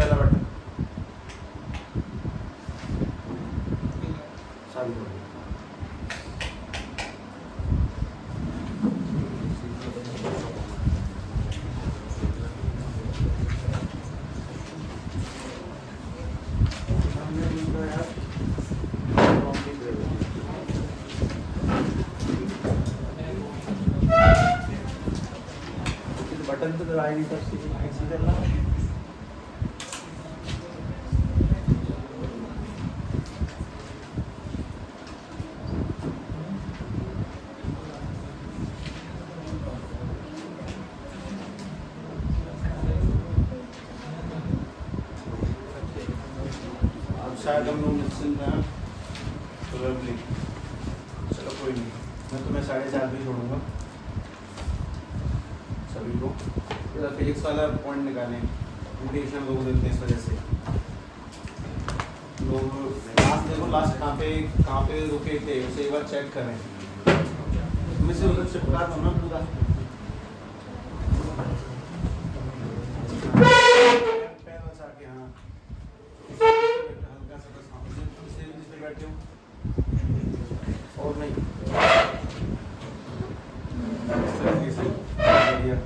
पहला बटन चालू करो। बटन तो दबाई नहीं कर सीधे ना। शायद हम लोग निश्चिंत हैं प्रोबेबली। चलो कोई नहीं, मैं तुम्हें 4:30 भी छोड़ूंगा सभी को। फिजिक्स वाला पॉइंट निकालें, इंडिकेशन लोग देते हैं इस वजह से। लोग लास्ट देखो, लास्ट कहाँ पे रुके थे उसे एक बार चेक करें। मैं से उधर चिपका दो ना पूरा। पैर बचा के, हाँ हल्का सा बस, हाँ जिस पे बैठे हो और नहीं इस तरीके से बढ़िया।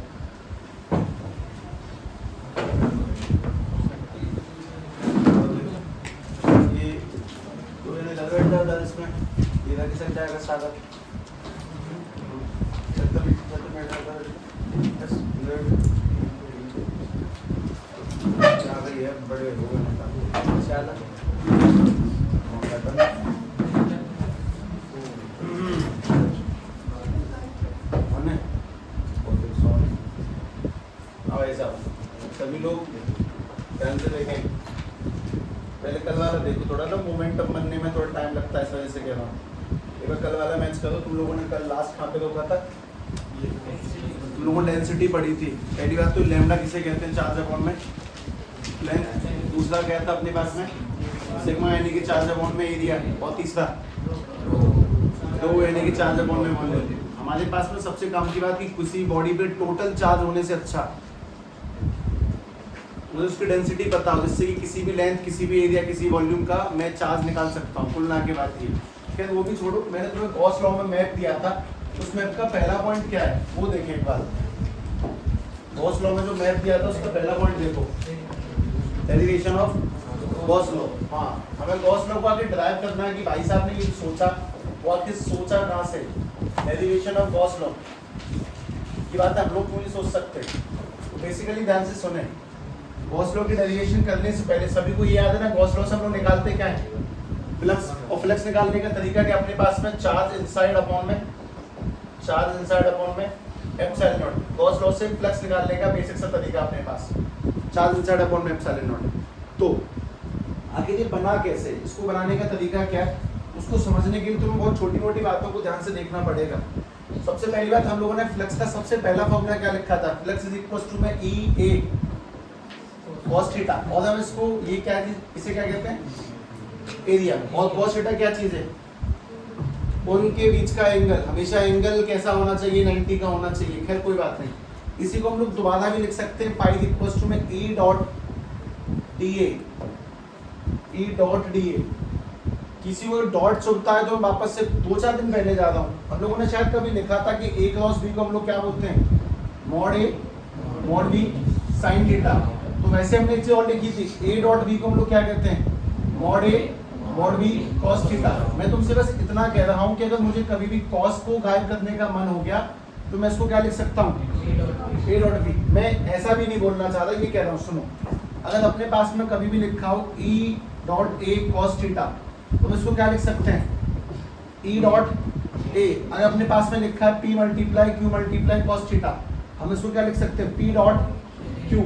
ये तो मैंने लगा था इसमें ये लग सक जाएगा सादा क्या गई है, बड़े हो गए सभी लोग ध्यान से देखें। पहले कल वाला देखो, थोड़ा सा मोमेंटम बनने में थोड़ा टाइम लगता है, इस वजह से कह रहा हूँ। एक बार कल वाला मैच करो। तुम लोगों ने कल लास्ट कहाँ पे रोका था? तुम लोगों ने डेंसिटी पढ़ी थी। पहली बात तो लैम्डा किसे कहते हैं चार्ज अपॉन में लेंथ, दूसरा क्या था अपने पास में सिग्मा यानी कि चार्ज अपॉन में एरिया, और तीसरा दो यानी कि चार्ज अपॉन में वॉल्यूम। हमारे पास में सबसे काम की बात कि किसी बॉडी पे टोटल चार्ज होने से अच्छा मुझे उसकी डेंसिटी पता हो, जिससे कि किसी भी लेंथ, किसी भी एरिया, किसी वॉल्यूम का मैं चार्ज निकाल सकता हूँ। कुल मिला के बात ये, खैर वो भी छोड़ो। मैंने तुम्हें गॉस लॉ में मैप दिया था, उस मैप का पहला पॉइंट क्या है वो देखें एक बार। गॉस लॉ में जो मैप दिया था उसका पहला पॉइंट देखो, डेरिवेशन ऑफ गॉस लॉ। हाँ, हमें गॉस लॉ को आगे ड्राइव करना है कि भाई साहब ने ये सोचा, वो आखिर सोचा कहाँ से। डेरिवेशन ऑफ गॉस लॉ की बात हम लोग क्यों नहीं सोच सकते? तो बेसिकली ध्यान से सुने, गॉस लॉ की डेरिवेशन करने से पहले सभी को ये याद है ना, गॉस लॉ से हम लोग निकालते क्या है? फ्लक्स। और फ्लक्स निकालने का तरीका क्या अपने पास में? चार्ज इनसाइड अपॉन में एप्सिलॉन नॉट। गॉस लॉ से फ्लक्स निकालने का बेसिक सा तरीका अपने पास, चार्ज इनसाइड अपॉन में एप्सिलॉन नॉट। तो आखिर ये बना कैसे, इसको बनाने का तरीका क्या है, उसको समझने के लिए तुम्हें बहुत छोटी मोटी बातों को ध्यान से देखना पड़ेगा। सबसे पहली बात, हम लोगों ने फ्लक्स का सबसे पहला फॉर्मूला क्या लिखा था? फ्लक्स इज इक्वल टू में ई ए cos थीटा, और हम इसको ये क्या चीज, इसे क्या कहते हैं? एरिया। और cos थीटा क्या चीज है? उनके बीच का एंगल। हमेशा एंगल कैसा होना चाहिए? 90 का होना चाहिए। खैर कोई बात नहीं, इसी को हम लोग दोबारा भी लिख सकते हैं। पाई इक्वल टू में ई डॉट डी ए। किसी को डॉट चुभता है तो मैं वापस से 2-4 दिन पहले जा रहा हूँ, हम लोगों ने शायद कभी लिखा था कि ए क्रॉस बी को हम लोग क्या बोलते हैं? Mod A mod B sine theta. तो वैसे हमने एक चीज और लिखी थी, ए डॉट बी को हम लोग क्या कहते हैं? Mod A mod B cos theta. मैं तुमसे बस इतना कह रहा हूँ कि अगर मुझे कभी भी कॉस को गायब करने का मन हो गया तो मैं इसको क्या लिख सकता हूँ? A dot B. मैं ऐसा भी नहीं बोलना चाह रहा, ये कह रहा हूँ सुनो, अगर अपने पास में कभी भी लिखा हो E dot A cos theta तो इसको क्या लिख सकते हैं? E dot A. अगर अपने पास में लिखा है P multiply Q multiply cos theta, हम इसको क्या लिख सकते हैं? P dot Q.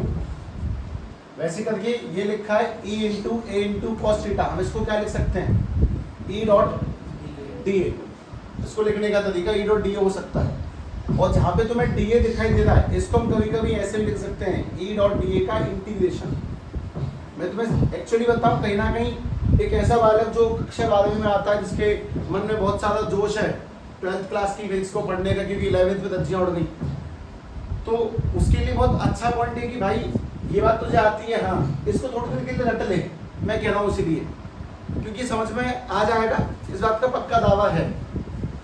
वैसे करके ये लिखा है ई इंटू ए इंटू कॉस थीटा, हम इसको क्या लिख सकते हैं? ई डॉट डी ए। इसको लिखने का तरीका ई डॉट डी ए हो सकता है। और जहाँ पे तुम्हें डी ए दिखाई दे रहा है इसको हम कभी कभी ऐसे भी लिख सकते हैं, ई डॉट डी ए का इंटीग्रेशन। मैं तुम्हें एक्चुअली बताऊं, कहीं ना कहीं एक ऐसा बालक जो कक्षा 12वीं में आता है जिसके मन में बहुत सारा जोश है 12th क्लास की फिजिक्स को पढ़ने का, क्योंकि 11th में धज्जियां उड़ गई, तो उसके लिए बहुत अच्छा पॉइंट है कि भाई ये बात तुझे आती है, हाँ इसको थोड़ी देर के लिए रट ले, मैं कह रहा हूँ इसीलिए क्योंकि समझ में आ जाएगा, इस बात का पक्का दावा है,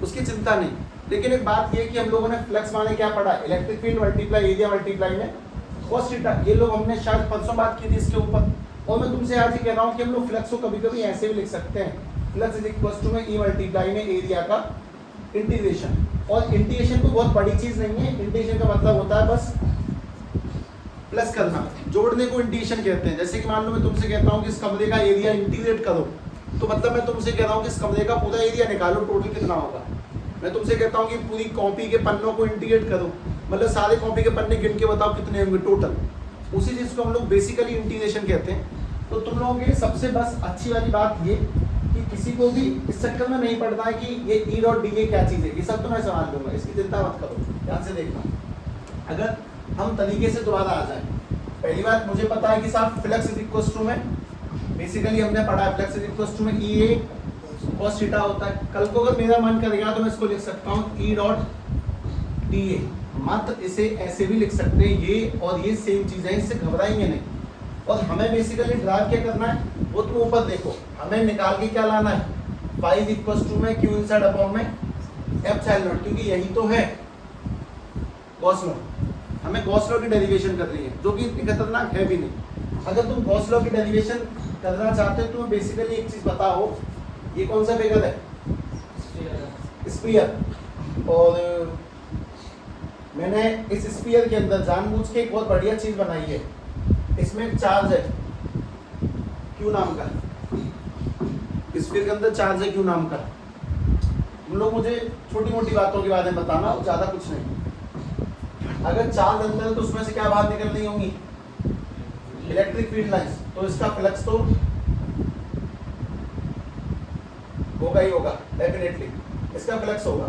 उसकी चिंता नहीं। लेकिन एक बात ये कि हम लोगों ने फ्लक्स माने क्या पढ़ा, electric field multiply area multiply में cos थीटा, ये लोग हमने शायद परसों बात की थी इसके ऊपर। और मैं तुमसे आज ही कह रहा हूँ कि हम लोग फ्लक्स को कभी कभी ऐसे भी लिख सकते हैं, फ्लक्स इज इक्वल टू में ई मल्टीप्लाई में एरिया का इंटीग्रेशन। और इंटीग्रेशन कोई बहुत बड़ी चीज नहीं है, इंटीग्रेशन का मतलब होता है बस प्लस करना, जोड़ने को इंटीग्रेशन कहते हैं। जैसे कि मान लो मैं तुमसे कहता हूँ कि इस कमरे का एरिया इंटीग्रेट करो, तो मतलब मैं तुमसे कह रहा हूँ कि इस कमरे का पूरा एरिया निकालो, टोटल कितना होगा। मैं तुमसे कहता हूँ कि पूरी कॉपी के पन्नों को इंटीग्रेट करो, मतलब सारे कॉपी के पन्ने गिन के बताओ कितने होंगे टोटल। उसी चीज को हम लोग बेसिकली इंटीग्रेशन कहते हैं। तो तुम लोगों के लिए सबसे बस अच्छी वाली बात ये कि किसी को भी इस चक्कर में नहीं पड़ता है कि ये ई डॉट डी ए क्या चीज़ है, ये सब तो मैं संभाल लूंगा, इसकी चिंता मत करो, ध्यान से देखना। अगर हम तरीके से दोबारा आ जाए, पहली बात मुझे पता है कि साहब फ्लक्स इज इक्वल टू में, बेसिकली हमने पढ़ा है फ्लक्स इज इक्वल टू में ई ए cos थीटा होता है। कल को अगर मेरा मन करेगा तो मैं इसको लिख सकता हूँ ई डॉट डी ए, मत इसे ऐसे भी लिख सकते हैं, ये और ये सेम चीज़ है, इससे घबराएंगे नहीं। और हमें बेसिकली ड्राइव क्या करना है वो तुम ऊपर देखो, हमें निकाल के क्या लाना है, फाई इज इक्वल टू में क्यू इनसाइड अपॉन में एप्सिलॉन नॉट, क्योंकि यही तो है गॉस लॉ। हमें गॉस लॉ की डेरिवेशन करनी है, जो कि इतनी खतरनाक है भी नहीं। अगर तुम गॉस लॉ की डेरिवेशन करना चाहते हो तो बेसिकली एक चीज बताओ, ये कौन सा फिगर है, स्फीयर। और मैंने इस स्फीयर के अंदर जानबूझ के एक बहुत बढ़िया चीज बनाई है, इसमें एक चार्ज है क्यू नाम का, स्फीयर के अंदर चार्ज है क्यू नाम का। तुम लोग मुझे छोटी मोटी बातों के बारे में बताना, ज्यादा कुछ नहीं। अगर चार्ज अंदर है तो उसमें से क्या बाहर निकल रही होंगी, इलेक्ट्रिक फील्ड लाइंस, तो इसका फ्लक्स तो होगा ही होगा, डेफिनेटली इसका फ्लक्स होगा।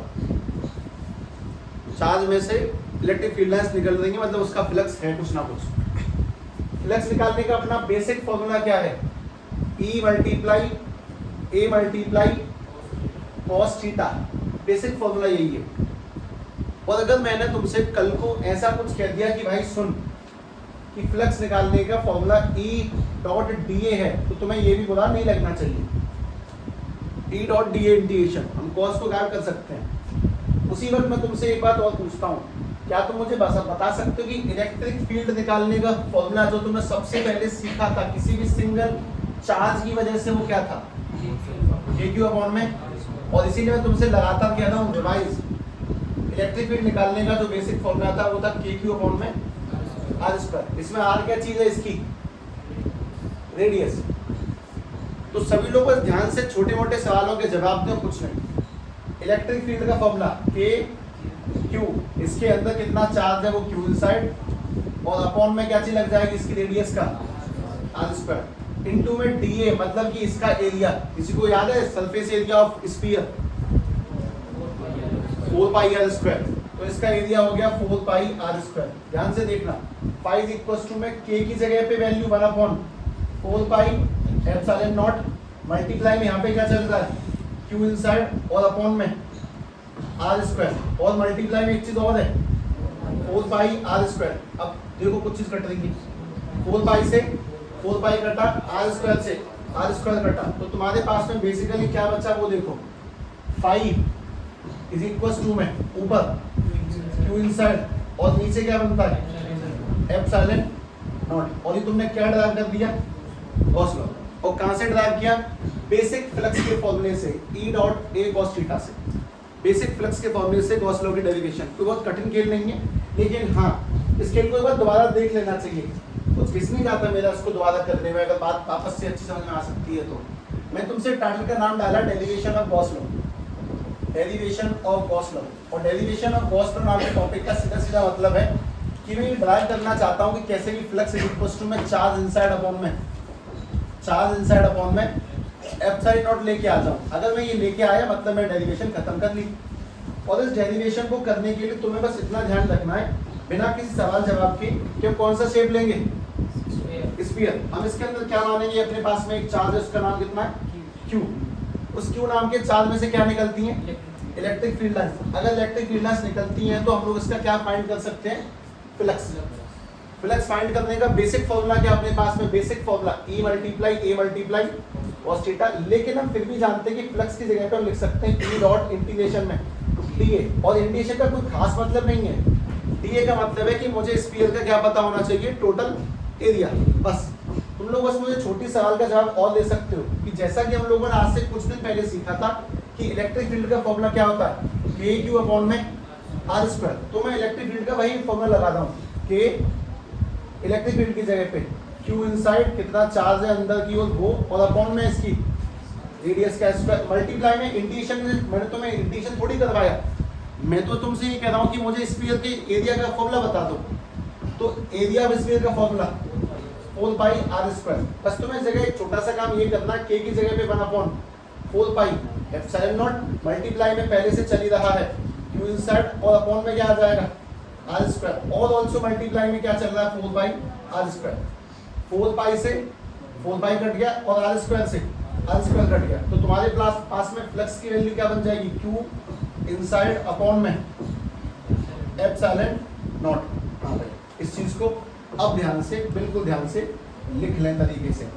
चार्ज में से इलेक्ट्रिक फील्ड लाइंस निकल रही है, मतलब उसका फ्लक्स है कुछ ना कुछ। फ्लक्स निकालने का अपना बेसिक फॉर्मूला क्या है, E multiply A multiply cos theta, basic formula यही है। और अगर मैंने तुमसे कल को ऐसा कुछ कह दिया कि भाई सुन कि फ्लक्स निकालने का फॉर्मूला E डॉट डी ए है, तो तुम्हें ये भी बुरा नहीं लगना चाहिए, E dot D a integration, हम cos को गायब कर सकते हैं। उसी वक्त मैं तुमसे एक बात और पूछता हूँ, क्या तुम मुझे बता सकते हो कि इलेक्ट्रिक फील्ड निकालने का फॉर्मूला जो तुमने सबसे पहले सीखा था किसी भी सिंगल चार्ज की वजह से, वो क्या था, के क्यू अपॉन में। और इसीलिए मैं तुमसे लगातार कह रहा हूँ रिवाइज, इलेक्ट्रिक फील्ड निकालने का जो बेसिक फॉर्मूला था वो था के क्यू अपॉन में आर स्क्वायर। इसमें आर क्या चीज है, इसकी रेडियस। तो सभी लोग बस ध्यान से छोटे मोटे सवालों के जवाब दो, कुछ नहीं। इलेक्ट्रिक फील्ड का फॉर्मूला के क्यू, इसके अंदर कितना चार्ज है वो क्यू इनसाइड, और अपॉन में क्या चीज लग जाएगी, इसकी रेडियस का आर स्क्वायर, इनटू में डी ए, मतलब कि इसका एरिया। किसी को याद है surface area of sphere 4 pi R square, तो इसका एरिया हो गया 4 पाई आर स्क्वायर। ध्यान से देखना, पाई इज इक्वल टू में के की जगह पे value 1 upon 4 pi epsilon not multiply में यहाँ पे क्या चल रहा है, क्यू इनसाइड और अपॉन में आर स्क्वायर, और मल्टीप्लाई में एक चीज और है 4 पाई आर स्क्वायर। अब देखो कुछ चीज कट रही है, 4 पाई से 4 पाई कटा, आर स्क्वायर से आर स्क्वायर कटा, तो तुम्हारे पास में बेसिकली क्या बचा वो देखो, 5 इज इक्वल टू में ऊपर क्यू इनसाइड और नीचे क्या बनता है एप्सिलॉन नॉट। और ये तुमने क्या ड्राइव कर दिया, गॉस लॉ। और कहां से ड्राइव किया, बेसिक फ्लक्स के फॉर्मूले से, E dot A cos theta से, बेसिक फ्लक्स के फॉर्मूले से गॉस लॉ की डेरिवेशन। कोई बहुत कठिन खेल नहीं है, लेकिन हाँ इस खेल को एक बार दोबारा देख लेना चाहिए, कुछ किस नहीं जाता मेरा उसको दोबारा करने में, अगर बात वापस से अच्छी समझ में आ सकती है तो। मैं तुमसे टाइटल का नाम डाला derivation of Gauss law, derivation of Gauss law. और डेरिवेशन ऑफ गॉस लॉ नाम के टॉपिक का सीधा सीधा मतलब है कि मैं ड्राइव करना चाहता हूँ कि कैसे भी फ्लक्स इज इक्वल टू में चार्ज इनसाइड अपॉन में, चार्ज इनसाइड अपॉन में एप्सिलॉन नॉट लेके आ जाऊं। अगर मैं ये लेके आया मतलब मैं डेरिवेशन खत्म कर ली। और इस डेरिवेशन को करने के लिए तुम्हें बस इतना ध्यान रखना है, बिना किसी सवाल जवाब के, कि हम कौन सा शेप लेंगे, स्फीयर। हम इसके अंदर क्या मानेंगे, अपने पास में एक चार्ज है, उसका नाम कितना है, क्यू। उस क्यू नाम के चार्ज में से क्या निकलती हैं, इलेक्ट्रिक फील्ड लाइंस। अगर इलेक्ट्रिक फील्ड लाइंस निकलती हैं तो हम लोग इसका क्या फाइंड कर सकते हैं, फ्लक्स। फ्लक्स फाइंड करने का बेसिक फॉर्मूला क्या अपने पास में, basic formula E multiply A multiply cos theta. लेकिन हम फिर भी जानते हैं कि फ्लक्स की जगह पे हम लिख सकते हैं E डॉट इंटीग्रेशन में dA, और इंटीग्रेशन का कोई खास मतलब नहीं है। dA का मतलब है कि मुझे स्फीयर का क्या पता होना चाहिए, टोटल एरिया। बस तुम लोग बस मुझे छोटी सवाल का जवाब और दे सकते हो कि जैसा कि हम लोगों ने आज से कुछ दिन पहले सीखा था कि इलेक्ट्रिक फील्ड का फॉर्मूला क्या होता है, के क्यू अपॉन में आर स्क्वायर। तो मैं इलेक्ट्रिक फील्ड का वही फॉर्मूला लगा रहा हूँ, के इलेक्ट्रिक फील्ड की जगह पे क्यू इनसाइड कितना चार्ज है अंदर की ओर वो, और अपॉन में इसकी रेडियस का स्क्वायर, मल्टीप्लाई में इंटीग्रेशन। मैंने तुम्हें इंटीग्रेशन थोड़ी करवाया, मैं तो तुमसे ये कह रहा हूँ कि मुझे स्फीयर के एरिया का फॉर्मूला बता दो। तो एरिया ऑफ स्फीयर का फॉर्मूला 4 पाई आर स्क्वायर। बस तुम्हें जगह एक छोटा सा काम ये करना, के की जगह पे 1/4 पाई एप्सिलॉन नॉट, मल्टीप्लाई में पहले से चल ही रहा है क्यू इनसाइड, और अपॉन में क्या आ जाएगा आर स्क्वायर, और ऑल्सो मल्टीप्लाई में क्या चल रहा है 4 पाई आर स्क्वायर। 4 पाई से 4 पाई कट गया और आर स्क्वायर से आर स्क्वायर कट गया, तो तुम्हारे पास में फ्लक्स की वैल्यू क्या बन जाएगी, क्यू इनसाइड अपॉन में एप्सिलॉन नॉट। हाँ भाई, इस चीज को अब ध्यान से, बिल्कुल ध्यान से लिख लें तरीके से।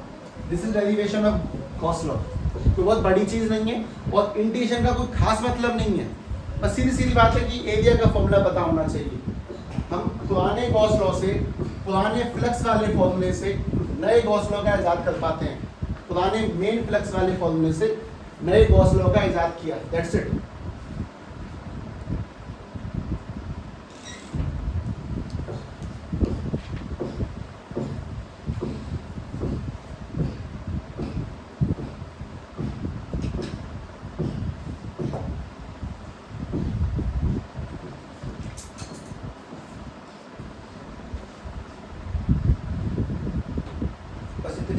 This is derivation of Gauss law. कोई बहुत बड़ी चीज नहीं है और इंटीग्रेशन का कोई खास मतलब नहीं है, बस सीधी सीधी बात है कि एरिया का फॉर्मूला पता होना चाहिए। हम पुराने गॉस लॉ से, पुराने फ्लक्स वाले फॉर्मूले से नए गॉस लॉ का इजाद कर पाते हैं, पुराने मेन फ्लक्स वाले फॉर्मूले से नए गॉस लॉ का इजाद किया, दैट्स इट।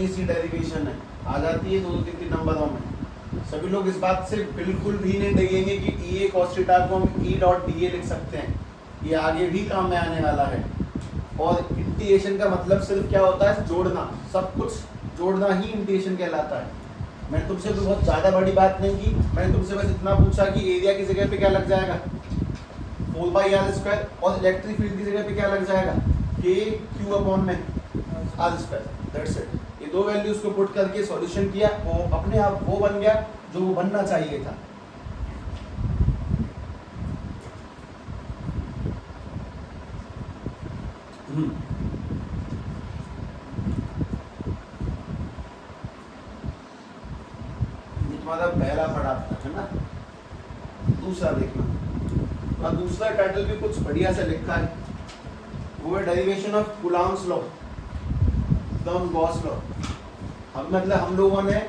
सी डेरिवेशन है, आ जाती है 2-3 नंबरों में। सभी लोग इस बात से बिल्कुल भी नहीं डरेंगे कि ई ए cos थीटा को हम ई डॉट डी ए लिख सकते हैं, ये आगे भी काम में आने वाला है। और इंटीग्रेशन का मतलब सिर्फ क्या होता है, जोड़ना, सब कुछ जोड़ना ही इंटीग्रेशन कहलाता है। मैंने तुमसे कोई बहुत ज़्यादा बड़ी बात नहीं की, मैंने तुमसे बस इतना पूछा कि एरिया की जगह पे क्या लग जाएगा 4 पाई आर स्क्वायर, और इलेक्ट्रिक फील्ड की जगह पे क्या लग जाएगा के क्यू अपॉन में आर स्क्वायर, दैट्स इट। ये दो वैल्यूज को पुट करके सॉल्यूशन किया, वो अपने आप वो बन गया जो वो बनना चाहिए था। ये तुम्हारा पहला पढ़ा है ना। दूसरा देखना, और दूसरा टाइटल भी कुछ बढ़िया से लिखा है, वो है derivation of Coulomb's law from Gauss law. अब मतलब हम लोगों ने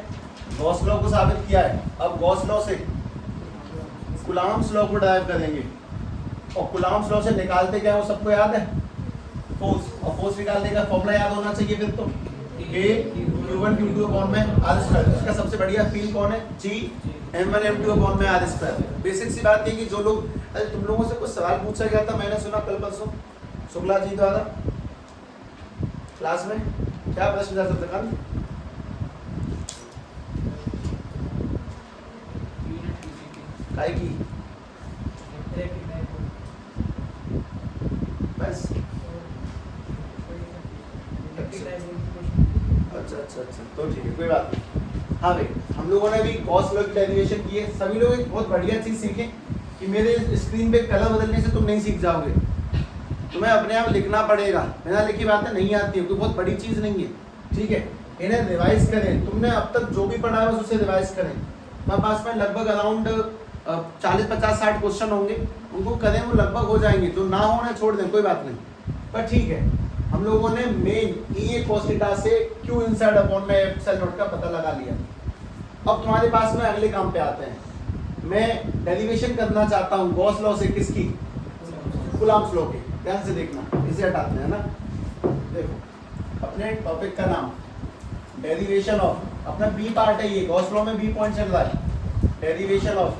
गॉस लॉ को साबित किया है, अब गॉस लॉ से कूलॉम्स लॉ को ड्राइव करेंगे। और कूलॉम्स लॉ से निकालते क्या है वो सबको याद है, फोर्स, और फोर्स निकालने का फॉर्मूला याद होना चाहिए फिर तो, A Q1 Q2 अपॉन में R स्क्वायर। इसका सबसे बढ़िया फील कौन है, G M1 M2 अपॉन में R स्क्वायर। बेसिक सी बात है कि जो लोग, अरे तुम लोगों से कुछ सवाल पूछा गया था, मैंने सुना कल परसों शुक्ला जी द्वारा क्लास में, क्या प्रश्न था सत्यकांत? काय की बस, अच्छा, तो ठीक है, कोई बात नहीं। हाँ भाई, हम लोगों ने भी गॉस लॉ की डेरिवेशन की है। सभी लोग एक बहुत बढ़िया चीज सीखें कि मेरे स्क्रीन पे कलर बदलने से तुम नहीं सीख जाओगे, तुम्हें अपने आप लिखना पड़ेगा। बिना लिखी बातें नहीं आती है, कोई बहुत बड़ी चीज नहीं है, ठीक है। इन्हें रिवाइज करें, तुमने अब तक जो भी पढ़ा है बस उसे रिवाइज करें। हमारे पास में लगभग अराउंड 40, 50, 60 क्वेश्चन होंगे, उनको करें, वो लगभग हो जाएंगे। जो ना हो उन्हें छोड़ दें, कोई बात नहीं, पर ठीक है। हम लोगों ने मेन ई ए cos थीटा से क्यू इनसाइड अपॉन में एप्सिलॉन नॉट का पता लगा लिया। अब तुम्हारे पास में अगले काम पे आते हैं। मैं डेरिवेशन करना चाहता हूँ गॉस लॉ से, किसकी, कूलॉम्स लॉ के। ध्यान से देखना, इसे हटाते हैं ना। देखो अपने टॉपिक का नाम डेरिवेशन ऑफ, अपना बी पार्ट है ये, गॉस लॉ में बी पॉइंट चल रहा है। डेरिवेशन ऑफ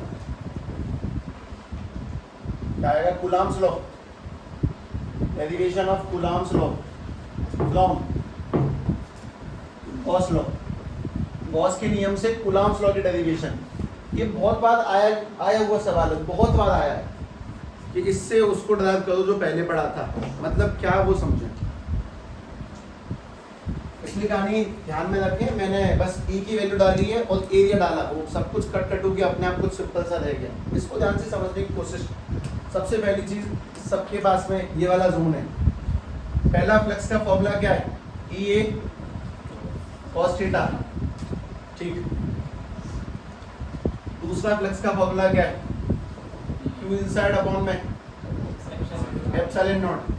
क्या आएगा, Coulomb's law, derivation of Coulomb's law from Gauss law. Gauss के नियम से कूलॉम्स लॉ की डेरिवेशन, ये बहुत बार आया हुआ सवाल है, बहुत बार आया है कि इससे उसको ड्राइव करो जो पहले पढ़ा था। मतलब क्या, वो समझें। पिछली कहानी ध्यान में रखें, मैंने बस ई की वैल्यू डाली है और एरिया डाला, वो सब कुछ कट कट हो गया, अपने आप कुछ सिंपल सा रह गया। इसको ध्यान से समझने की कोशिश। सबसे पहली चीज, सबके पास में ये वाला जोन है। पहला फ्लक्स का फॉर्मूला क्या है? ई ए कॉस थीटा, ठीक। दूसरा फ्लक्स का फॉर्मूला क्या है? क्यू इनसाइड अपॉन में एप्सिलॉन नॉट।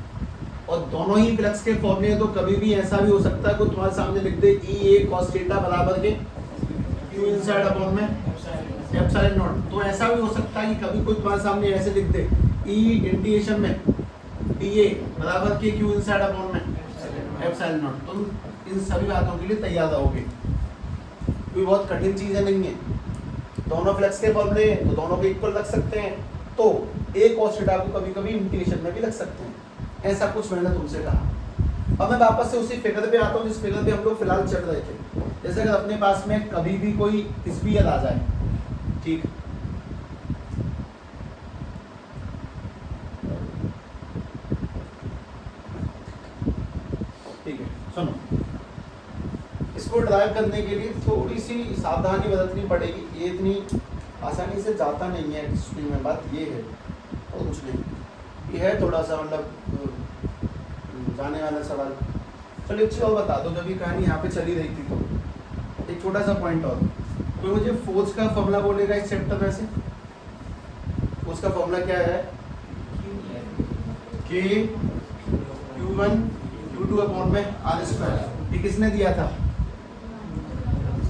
और दोनों ही फ्लक्स के फॉर्मूले, तो कभी भी ऐसा भी हो सकता है कोई तुम्हारे सामने लिख दे ई ए कॉस थीटा बराबर के क्यू इनसाइड अपॉन में एप्सिलॉन नॉट। तो ऐसा भी हो सकता है कि कभी कोई तुम्हारे सामने ऐसे लिख दे ई इंटीग्रेशन में डी ए बराबर के क्यू इनसाइड अपॉन में एप्सिलॉन नॉट। तुम इन सभी बातों के लिए तैयार रहोगे, कोई बहुत कठिन चीजें नहीं है। दोनों फ्लक्स के फॉर्मूले तो दोनों को इक्वल रख सकते हैं, तो ए कॉस थीटा को कभी कभी इंटीग्रेशन में भी रख सकते हैं। ऐसा कुछ मैंने तुमसे कहा। अब मैं वापस से उसी फिगर पे आता हूँ जिस फिगर पे हम लोग फिलहाल चल रहे थे। जैसे अगर अपने पास में कभी भी कोई स्फीयर आ जाए, ठीक, ठीक है, सुनो, इसको ड्राइव करने के लिए थोड़ी सी सावधानी बरतनी पड़ेगी। ये इतनी आसानी से जाता नहीं है स्क्रीन में, बात ये है और कुछ नहीं। ये है थोड़ा सा मतलब जाने वाला सवाल। चलिए एक चीज और बता दो, जब ये कहानी यहाँ पे चली रही थी तो एक छोटा सा पॉइंट और, तो मुझे फोर्स का फॉर्मूला बोलेगा इस चैप्टर में से। फोर्स का फॉर्मूला क्या है? के Q1 Q2 अपॉन में आर स्क्वायर। ये किसने दिया था?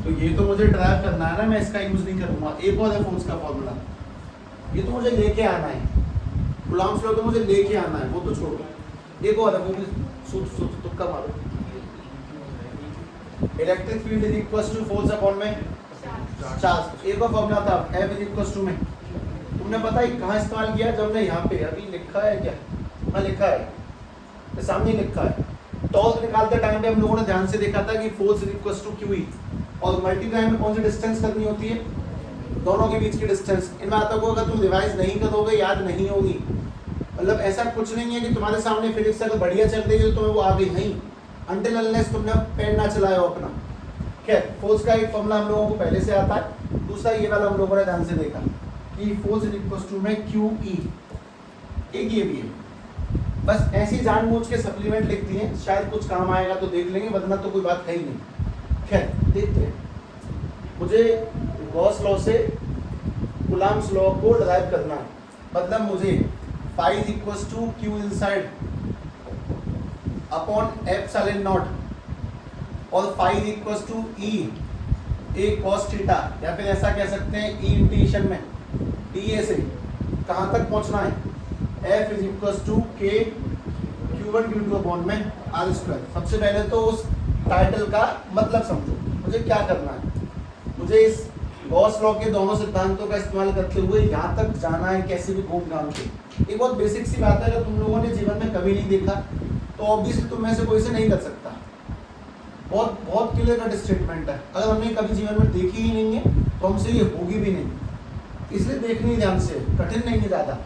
तो ये तो मुझे ड्राइव करना है ना, मैं इसका यूज नहीं करूंगा। एक और है फोर्स का फॉर्मूला, ये तो मुझे लेके आना है। कूलॉम्स लॉ तो मुझे लेके आना है, वो तो छोड़ो। एक और है, वो भी तुक्का मारो। Electric field is equal to force upon में चार्ज। एक और फॉर्मूला था F इज इक्वल टू में, तुमने पता है कहाँ इस्तेमाल किया? जब मैं यहाँ पे अभी लिखा है, क्या मैं लिखा है, तो सामने लिखा है। टॉर्क निकालते टाइम पे हम लोगों ने ध्यान से देखा था कि force is equal to Q E, और मल्टीप्लाई में कौन सी डिस्टेंस करनी होती है? दोनों के बीच की डिस्टेंस। इन बातों को अगर तुम रिवाइज नहीं करोगे याद नहीं होगी। मतलब ऐसा कुछ नहीं है कि तुम्हारे सामने फिजिक्स अगर बढ़िया चल रही है तो तुम्हें वो आ गई, नहीं, अनटिल अनलेस तुमने पेन ना चलाया हो अपना। खैर, फोर्स का एक फॉर्मूला हम लोगों को पहले से आता है। दूसरा ये वाला हम लोगों ने ध्यान से देखा कि फोर्स इज इक्वल टू में क्यू ई। एक ये भी है, बस ऐसी जानबूझ के सप्लीमेंट लिखती हैं, शायद कुछ काम आएगा तो देख लेंगे, वरना तो कोई बात है ही नहीं। खैर देखते हैं। मुझे गॉस लॉ से कूलॉम्स लॉ को डिराइव करना है, मतलब मुझे phi is equal to Q inside upon epsilon not, और phi is equal to E A cos theta, या फिर ऐसा कह सकते हैं ई इंटीग्रेशन में डी ए से कहाँ तक पहुंचना है? एफ इज इक्वल टू के Q1 Q2 अपॉन में आर स्क्वायर। सबसे पहले तो उस टाइटल का मतलब समझो, मुझे क्या करना है। मुझे इस गॉस लॉ के दोनों सिद्धांतों का इस्तेमाल करते हुए यहाँ तक जाना है, कैसे भी घूम घाम के। एक बहुत बेसिक सी बात है, अगर तुम लोगों ने जीवन में कभी नहीं देखा तो ऑब्वियसली तुम में से कोई से नहीं कर सकता। बहुत बहुत क्लियर कट स्टेटमेंट है। अगर हमने कभी जीवन में देखी ही नहीं है तो हमसे ये होगी भी नहीं, इसलिए देखनी ध्यान से, कठिन नहीं है ज़्यादा।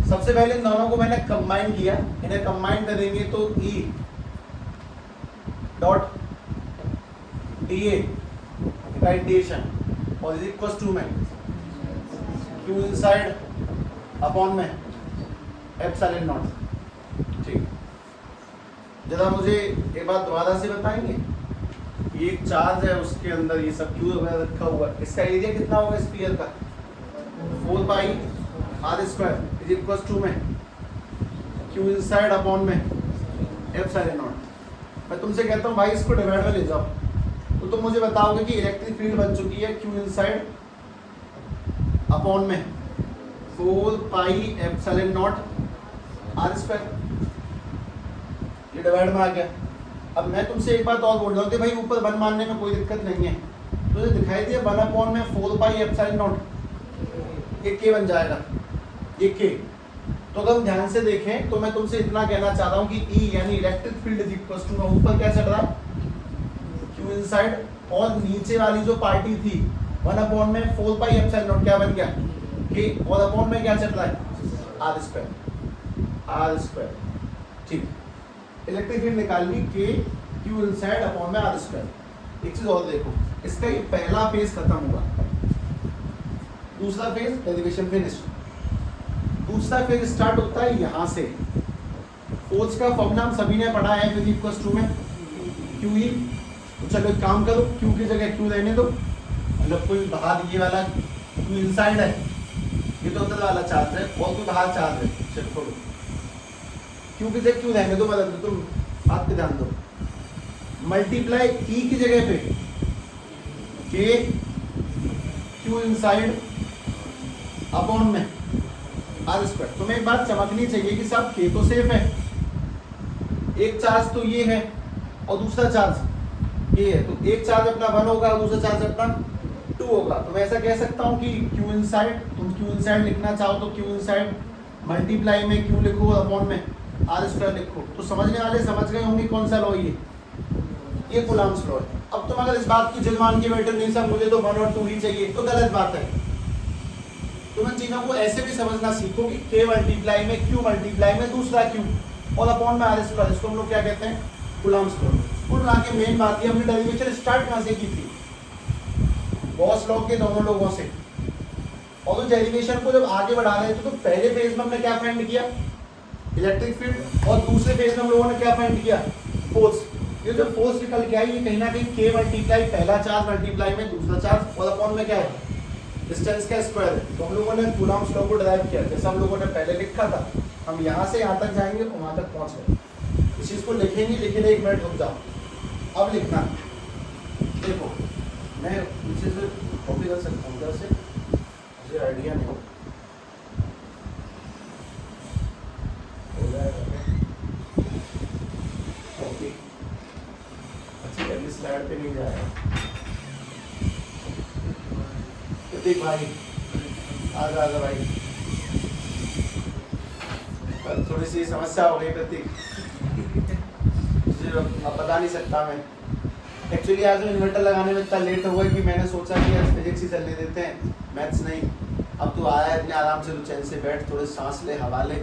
सबसे पहले इन दोनों को मैंने कंबाइन किया, इन्हें कंबाइन करेंगे तो E dot D a integration और इज इक्वल टू में क्यू इनसाइड अपॉन में एप्सिलॉन नॉट। ठीक, जरा मुझे एक बात दोबारा से बताएंगे। ये एक चार्ज है, उसके अंदर ये सब क्यू वगैरह रखा हुआ है, इसका एरिया कितना होगा स्फीयर का? 4 pi R square is equal to में क्यू इनसाइड अपॉन में एप्सिलॉन नॉट। मैं तुमसे कहता हूँ भाई इसको डिवाइड में ले जाओ, तो तुम मुझे बताओगे कि इलेक्ट्रिक फील्ड बन चुकी है क्यू इनसाइड अपॉन में 4 pi epsilon naught R square. ये डिवाइड में आ गया। अब मैं तुमसे एक बात और बोल रहा हूँ कि भाई ऊपर 1 मानने में कोई दिक्कत नहीं है, तो ये दिखाई दिया 1 अपॉन में 4 पाई एप्सिलॉन नॉट, ये के बन जाएगा, ये के। तो अगर हम ध्यान से देखें तो मैं तुमसे इतना कहना चाह रहा हूँ कि ई यानी electric field is equal to, ऊपर क्या चल रहा है? क्यू इनसाइड, और नीचे वाली जो पार्टी थी 1 अपॉन में 4 पाई एप्सिलॉन नॉट क्या बन गया? के, और अपॉन में क्या चल रहा है? R square, R square. ठीक, इलेक्ट्रिक फील्ड निकाल ली के क्यू इनसाइड अपॉन में आर स्क्वायर। एक चीज और देखो, इसका ये पहला फेज खत्म हुआ, दूसरा फेज डेरिवेशन फिनिश, दूसरा फेज स्टार्ट होता है यहाँ से। फोर्स का फॉर्मूला हम सभी ने पढ़ा है फिर इक्वल्स टू में क्यू ई। तो चलो एक काम करो, क्यू की जगह क्यू रहने दो, मतलब कोई बाहर ये वाला क्यू इनसाइड है, ये तो अंदर वाला चार्ज है, और कोई बाहर चार्ज है, चलो छोड़ो, क्यू की जगह क्यू रहने दो, मतलब तुम बात पे ध्यान दो। मल्टीप्लाई ई की जगह पे के क्यू इनसाइड अपॉन में आर स्क्वायर। तुम्हें एक बात चमकनी चाहिए कि सब के तो सेफ है, एक चार्ज तो ये है और दूसरा चार्ज ये है, तो एक चार्ज अपना 1 होगा और दूसरा चार्ज अपना 2 होगा। तो मैं ऐसा कह सकता हूँ कि क्यू इनसाइड, तुम क्यू इनसाइड लिखना चाहो तो क्यू इनसाइड मल्टीप्लाई में क्यू लिखो अपॉन में आर स्क्वायर लिखो। तो समझने वाले समझ गए होंगे कौन सा लॉ ये कूलम्ब्स लॉ है। अब तुम अगर इस बात की जिद मान के बैठे नहीं सर मुझे तो 1 और 2 ही चाहिए, तो गलत बात है। तुम इन चीजों को ऐसे भी समझना सीखो कि k मल्टीप्लाई में q मल्टीप्लाई में दूसरा q और अपॉन में आर स्क्वायर, इसको हम लोग क्या कहते हैं, कूलम्ब्स लॉ। कुल मिला के मेन बात ये, हमने डेरिवेशन स्टार्ट कहाँ से की थी, गॉस लॉ के दोनों लोगों से। और तो डेरिवेशन को जब आगे बढ़ा रहे थे तो पहले फेज में हमने क्या फाइंड किया, इलेक्ट्रिक फील्ड, और दूसरे फेज में हम लोगों ने क्या फाइंड किया, फोर्स। ये जो फोर्स निकल के आई ये कहीं ना कहीं k मल्टीप्लाई पहला चार्ज मल्टीप्लाई में दूसरा चार्ज और अपॉन में क्या है, डिस्टेंस का स्क्वायर है। तो हम लोगों ने कूलम्ब्स लॉ को डिराइव किया, जैसा हम लोगों ने पहले लिखा था। हम यहाँ से यहाँ तक जाएंगे और वहाँ तक पहुँच गए। इस चीज़ को लिखेंगे, लेकिन एक मिनट रुक जाओ, अब लिखना। देखो मैं पीछे से कॉपी कर सकता हूँ, इधर से मुझे आइडिया नहीं हो कॉपी अच्छी अगली स्लाइड पे नहीं जाएगा। प्रतीक भाई आजा भाई, थोड़ी सी समस्या हो गई प्रतीक, अब बता नहीं सकता मैं। एक्चुअली आज इन्वर्टर लगाने में इतना लेट हो गया कि मैंने सोचा कि आज फिजिक्स ही चलने देते हैं, मैथ्स नहीं। अब तो आया इतने आराम से, तो चैन से बैठ, थोड़े सांस ले, हवा ले,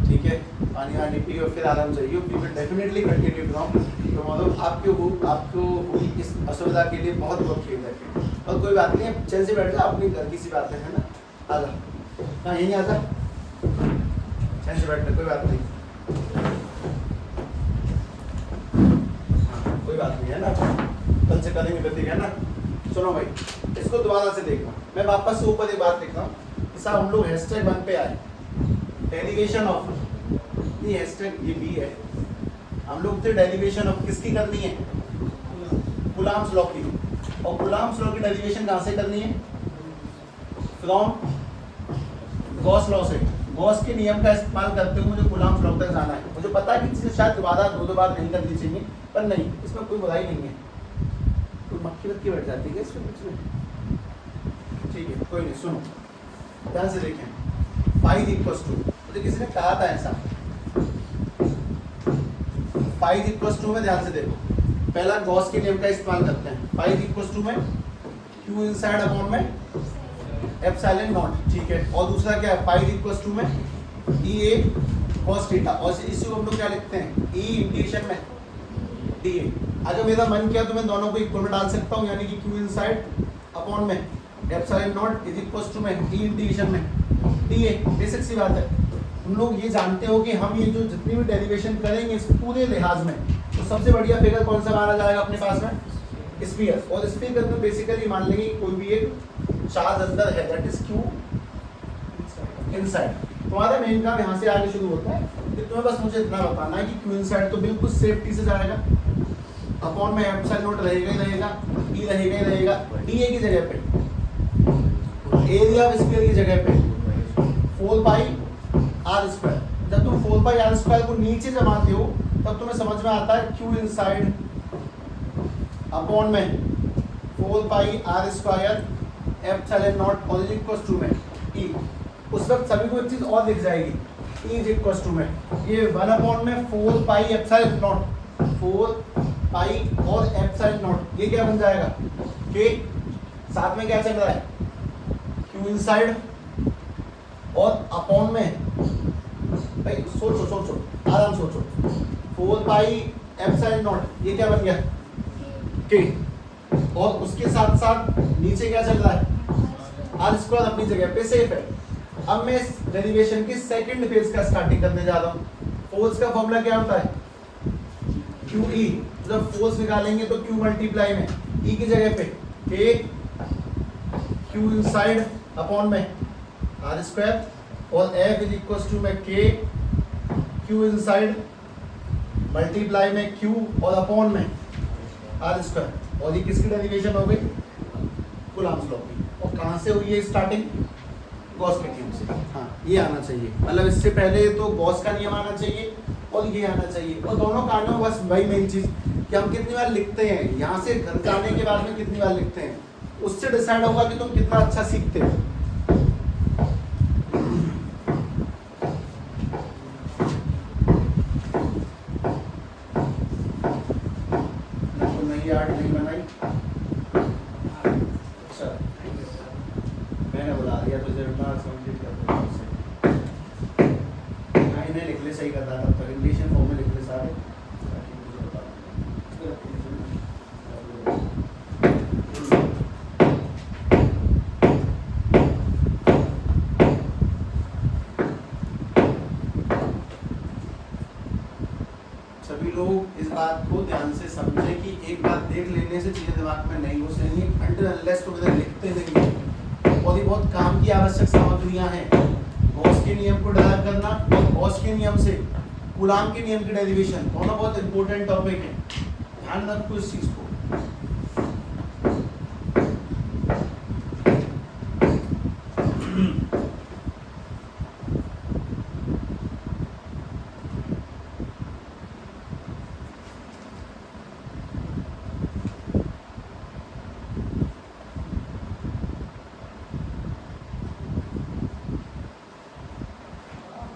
ठीक है, पानी वानी पी और फिर आराम से यू पी डेफिनेटली कंटिन्यू कराऊँ। तो मतलब आपको हुई इस असुविधा के लिए बहुत बहुत खेद है, और कोई बात नहीं, चैन से बैठ जाओ, अपनी घर की सी बात है ना। आजा, हाँ यहीं आजा, चैन से बैठ, कोई बात नहीं, कोई बात नहीं है ना, कल से करेंगे प्रतीक, है ना। सुनो भाई, इसको दोबारा से देखना, मैं वापस से ऊपर एक बात लिख रहा हूँ। साहब हम लोग हैशटैग 1 पे आए, डेरिवेशन ऑफ, ये हैशटैग ये बी है, हम लोग थे डेरिवेशन ऑफ किसकी करनी है, कूलम्ब्स लॉ की। और कूलम्ब्स लॉ की डेरिवेशन कहाँ से करनी है, फ्रॉम गॉस लॉ से। गॉस के नियम का इस्तेमाल करते हुए मुझे कूलम्ब्स लॉ तक जाना है। मुझे पता है कि इसे शायद दोबारा दो बार नहीं करनी चाहिए, पर नहीं, इसमें कोई बुराई नहीं है। कोई मक्खी वक्की बैठ जाती है इसमें कुछ में, ठीक है, कोई नहीं। सुनो ध्यान से देखें, फाइव इक्वल्स टू, मुझे किसी ने कहा था ऐसा, फाइव इक्वल्स टू में ध्यान से देखो, पहला गॉस के नियम का इस्तेमाल करते हैं। फाइव इक्वल्स टू में क्यू इनसाइड अपॉन में एप्सिलॉन नॉट, ठीक है, और दूसरा क्या है, फाइव इक्वल्स टू में ई ए कॉस थीटा, और इसी को हम लोग क्या लिखते हैं, ई इंटीग्रेशन में डी ए। अगर मेरा मन किया तो मैं दोनों को इक्वल में डाल सकता हूँ, यानी कि क्यू इनसाइड अपॉन में epsilon naught is equals to में ई इंटीग्रेशन में डी ए। बेसिक सी बात है, तुम लोग ये जानते हो कि हम ये जो जितनी भी डेरिवेशन करेंगे इस पूरे लिहाज में, तो सबसे बढ़िया फिगर कौन सा माना जाएगा अपने पास में, स्फीयर। और स्फीयर में बेसिकली मान लेंगे कि कोई भी एक चार्ज अंदर है, दैट इज क्यू इनसाइड। तुम्हारा मेन काम यहाँ से आगे शुरू होता है कि तुम्हें बस मुझे इतना बताना है कि क्यू इनसाइड तो बिल्कुल सेफ्टी से जाएगा, अपॉन में एप्सिलॉन नॉट रहेगा ही रहेगा, ई रहेगा ही रहेगा, डी ए की जगह पे, एरिया ऑफ स्फीयर की जगह पे 4 पाई आर स्क्वायर। जब तुम 4 पाई आर स्क्वायर को नीचे जमाते हो तब तुम्हें समझ में आता है क्यू इनसाइड अपॉन में 4 pi R square epsilon not और इज इक्वल्स टू में ई। उस वक्त सभी को एक चीज और दिख जाएगी, ई इज इक्वल्स टू में ये 1 अपॉन में 4 पाई एप्सिलॉन नॉट, 4 पाई और एप्सिलॉन नॉट, ये क्या बन जाएगा के, साथ में क्या चल रहा है, क्यू इनसाइड और अपॉन में, भाई सोचो आराम सोचो, 4 पाई एप्सिलॉन नॉट, ये क्या बन गया के, और उसके साथ साथ नीचे क्या चल रहा है आर स्क्वायर अपनी जगह पे सेफ है। अब मैं इस डेरिवेशन की सेकंड फेज का स्टार्टिंग करने जा रहा हूँ। फोर्स का फॉर्मूला क्या होता है QE, जब फोर्स निकालेंगे तो Q मल्टीप्लाई में E की जगह पे K Q इनसाइड अपॉन में आर स्क्वायर, और F इज इक्वल टू में K Q इनसाइड मल्टीप्लाई में Q और अपॉन में आर स्क्वायर। और ये किसकी डेरिवेशन हो गई कूलम्ब्स लॉ की। और कहाँ से हुई है स्टार्टिंग गॉस के नियम से। हाँ ये आना चाहिए, मतलब इससे पहले तो गॉस का नियम आना चाहिए और ये आना चाहिए। और दोनों कारणों में बस वही मेन चीज कि हम कितनी बार लिखते हैं, यहाँ से घर जाने के बाद में कितनी बार लिखते हैं, उससे डिसाइड होगा कि तुम कितना अच्छा सीखते हो। नई आर्ट नहीं बनाई, अच्छा मैंने बुला दिया तुझे, इन्हें लिख ले सही करता था, तो इंग्लिश फॉर्म में लिख ले सारे। सभी लोग इस बात को ध्यान से समझे कि एक बात देख लेने से चीजें दिमाग में नहीं घुसेंगी, अनटिल अनलेस तुम इधर लिखते नहीं। और ये बहुत काम की आवश्यक सामग्रियां हैं, गॉस के नियम को डिराइव करना और गॉस के नियम से कूलॉम के नियम की डेरिवेशन, दोनों बहुत इंपॉर्टेंट टॉपिक है, ध्यान रखो इस चीज को।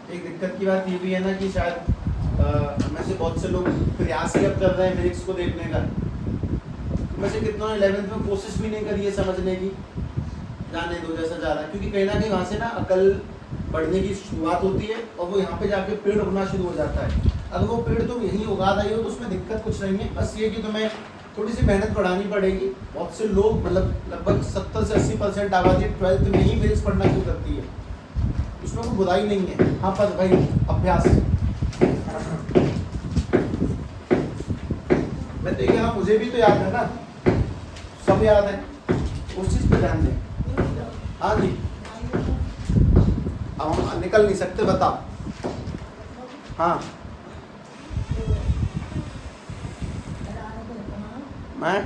एक दिक्कत की बात ये भी है ना कि शायद में से बहुत से लोग प्रयास ही अब कर रहे हैं फिजिक्स को देखने का, में से कितनों ने 11th में कोशिश भी नहीं करी है समझने की, जाने दो जैसा जा रहा है। क्योंकि कहीं ना कहीं वहाँ से ना अकल बढ़ने की शुरुआत होती है और वो यहाँ पे जाके पेड़ उगना शुरू हो जाता है। अगर वो पेड़ तुम यहीं उगा रही हो तो उसमें दिक्कत कुछ नहीं है, बस ये कि तुम्हें थोड़ी सी मेहनत बढ़ानी पड़ेगी। बहुत से लोग मतलब लगभग 70 से 80% आबादी 12th में ही फिजिक्स पढ़ना शुरू करती है, उसमें कोई बुराई नहीं है। हाँ पर भाई अभ्यास, मैं तो हाँ मुझे भी तो याद है ना, सब याद है, उस चीज पे ध्यान दें। हाँ जी अब हम निकल नहीं सकते, बताओ। हाँ मैं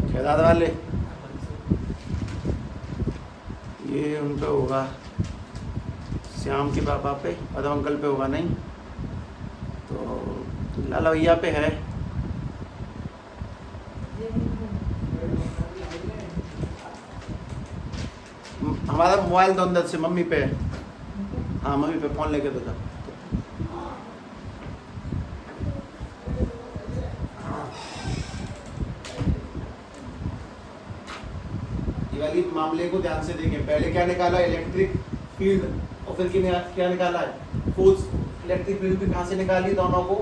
खेदाद वाले ये उन पे होगा, श्याम के पापा पे, पदम अंकल पे होगा नहीं तो लाला भैया पे है। हमारा मोबाइल तो अंदर से मम्मी पे है। हाँ मम्मी पे फोन लेके तो जा। ये वाली मामले को ध्यान से देखें, पहले क्या निकाला इलेक्ट्रिक फील्ड और फिर क्या निकाला है फोर्स। इलेक्ट्रिक फील्ड भी कहाँ से निकाली, दोनों को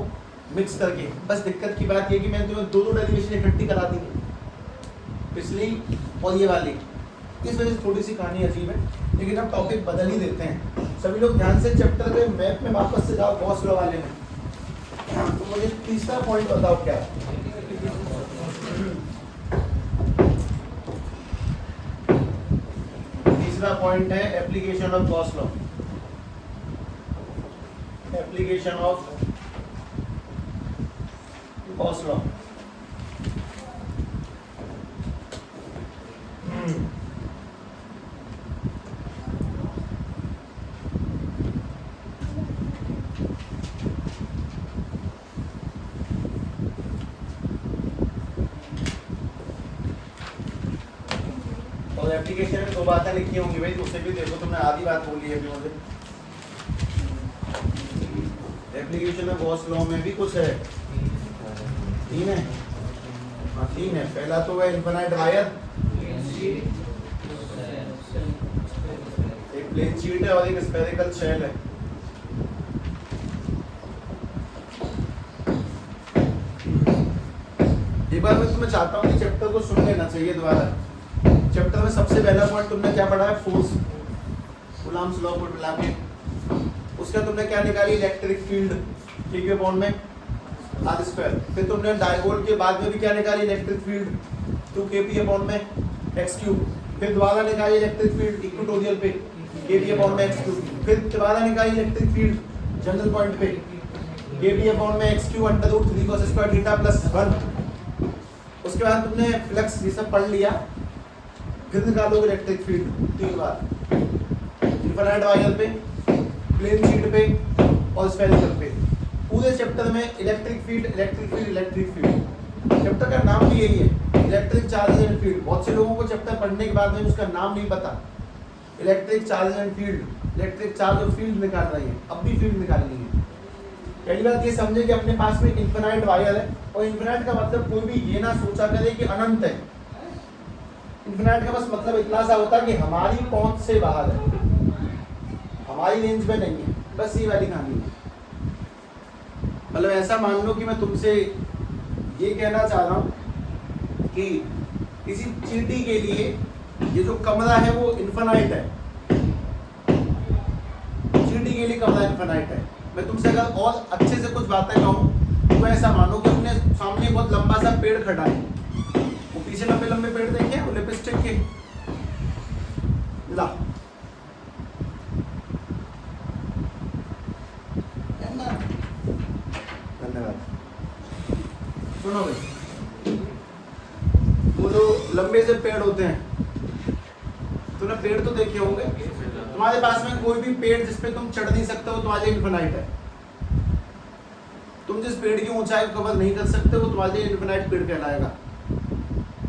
मिक्स करके। बस दिक्कत की बात ये कि मैंने तुम्हें दो डेरिवेशन इकट्ठी करा दी है, पिछली और ये वाली, इस वजह से थोड़ी सी कहानी अजीब है। लेकिन अब टॉपिक बदल ही देते हैं। सभी लोग ध्यान से चैप्टर के मैप में वापस से जाओ, गॉस लॉ वाले में। तो मुझे तीसरा पॉइंट बताओ क्या है। तीसरा पॉइंट है application of Gauss law. Application of Gauss law. और एप्लीकेशन में दो बातें लिखी होंगी भाई, उसे भी देखो, तुमने आधी बात बोली है मुझे। एप्लीकेशन में गॉस लॉ में भी कुछ है, तीन है। हाँ तीन है। पहला तो है इनफिनाइट वायर, एक प्लेन शीट है और एक स्फेरिकल शेल है। एक बार मैं तुम्हें चाहता हूँ कि चैप्टर को सुन लेना चाहिए दोबारा। चैप्टर में सबसे पहला पॉइंट तुमने क्या पढ़ा है? फोर्स, कूलम्ब्स लॉ को मिला के। उसका तुमने क्या निकाली? इलेक्ट्रिक फील्ड ठीक है बॉन्ड में आर स्क्वायर। फिर तुमने डायपोल के बाद में भी क्या निकाली? इलेक्ट्रिक फील्ड 2kPa बॉन्ड में x क्यूब। फिर दोबारा निकाली इलेक्ट्रिक फील्ड इक्वेटोरियल पे kPa बॉन्ड में x क्यूब। फिर दोबारा निकाली इलेक्ट्रिक फील्ड जनरल पॉइंट पे kPa बॉन्ड में x cube under root 3 cos square theta plus 1। उसके बाद तुमने फ्लक्स ये सब पढ़ लिया। फिर निकालोगे इलेक्ट्रिक फील्ड 3 बार इनफिनिट वायर पे, प्लेन शीट पे और स्फेरिकल पे। पूरे चैप्टर में electric field electric field electric field. Chapter का नाम भी यही है, इलेक्ट्रिक चार्ज एंड फील्ड। बहुत से लोगों को चैप्टर पढ़ने के बाद में उसका नाम नहीं पता। Electric charge and field, electric charge और फील्ड निकाल रही है, अब भी फील्ड निकालनी है। पहली बात ये समझे कि अपने पास में इनफिनिट वायर है, और इनफिनिट का मतलब कोई भी ये ना सोचा करे कि अनंत है। इनफिनिट का बस मतलब इतना सा होता है कि हमारी पहुंच से बाहर है, हमारी रेंज में नहीं है, बस ये वाली कहानी है। मतलब ऐसा मान लो कि मैं तुमसे ये कहना चाह रहा हूँ कि किसी चींटी के लिए ये जो कमरा है वो इनफिनिट है। चींटी के लिए कमरा इनफिनिट है। मैं तुमसे अगर और अच्छे से कुछ बातें कहूँ तो ऐसा मानो कि अपने सामने बहुत लंबा सा पेड़ खड़ा है, वो पीछे लंबे लंबे पेड़ देखे वो लिपस्टिक के, ला धन्यवाद। सुनो भाई, वो जो लंबे से पेड़ होते हैं, तुमने पेड़ तो देखे होंगे। तुम्हारे पास में कोई भी पेड़ जिस पे तुम चढ़ नहीं सकते हो तुम्हारे लिए इनफिनिट है। तुम जिस पेड़ की ऊंचाई को कवर नहीं कर सकते वो तुम्हारे लिए इनफिनिट पेड़ कहलाएगा।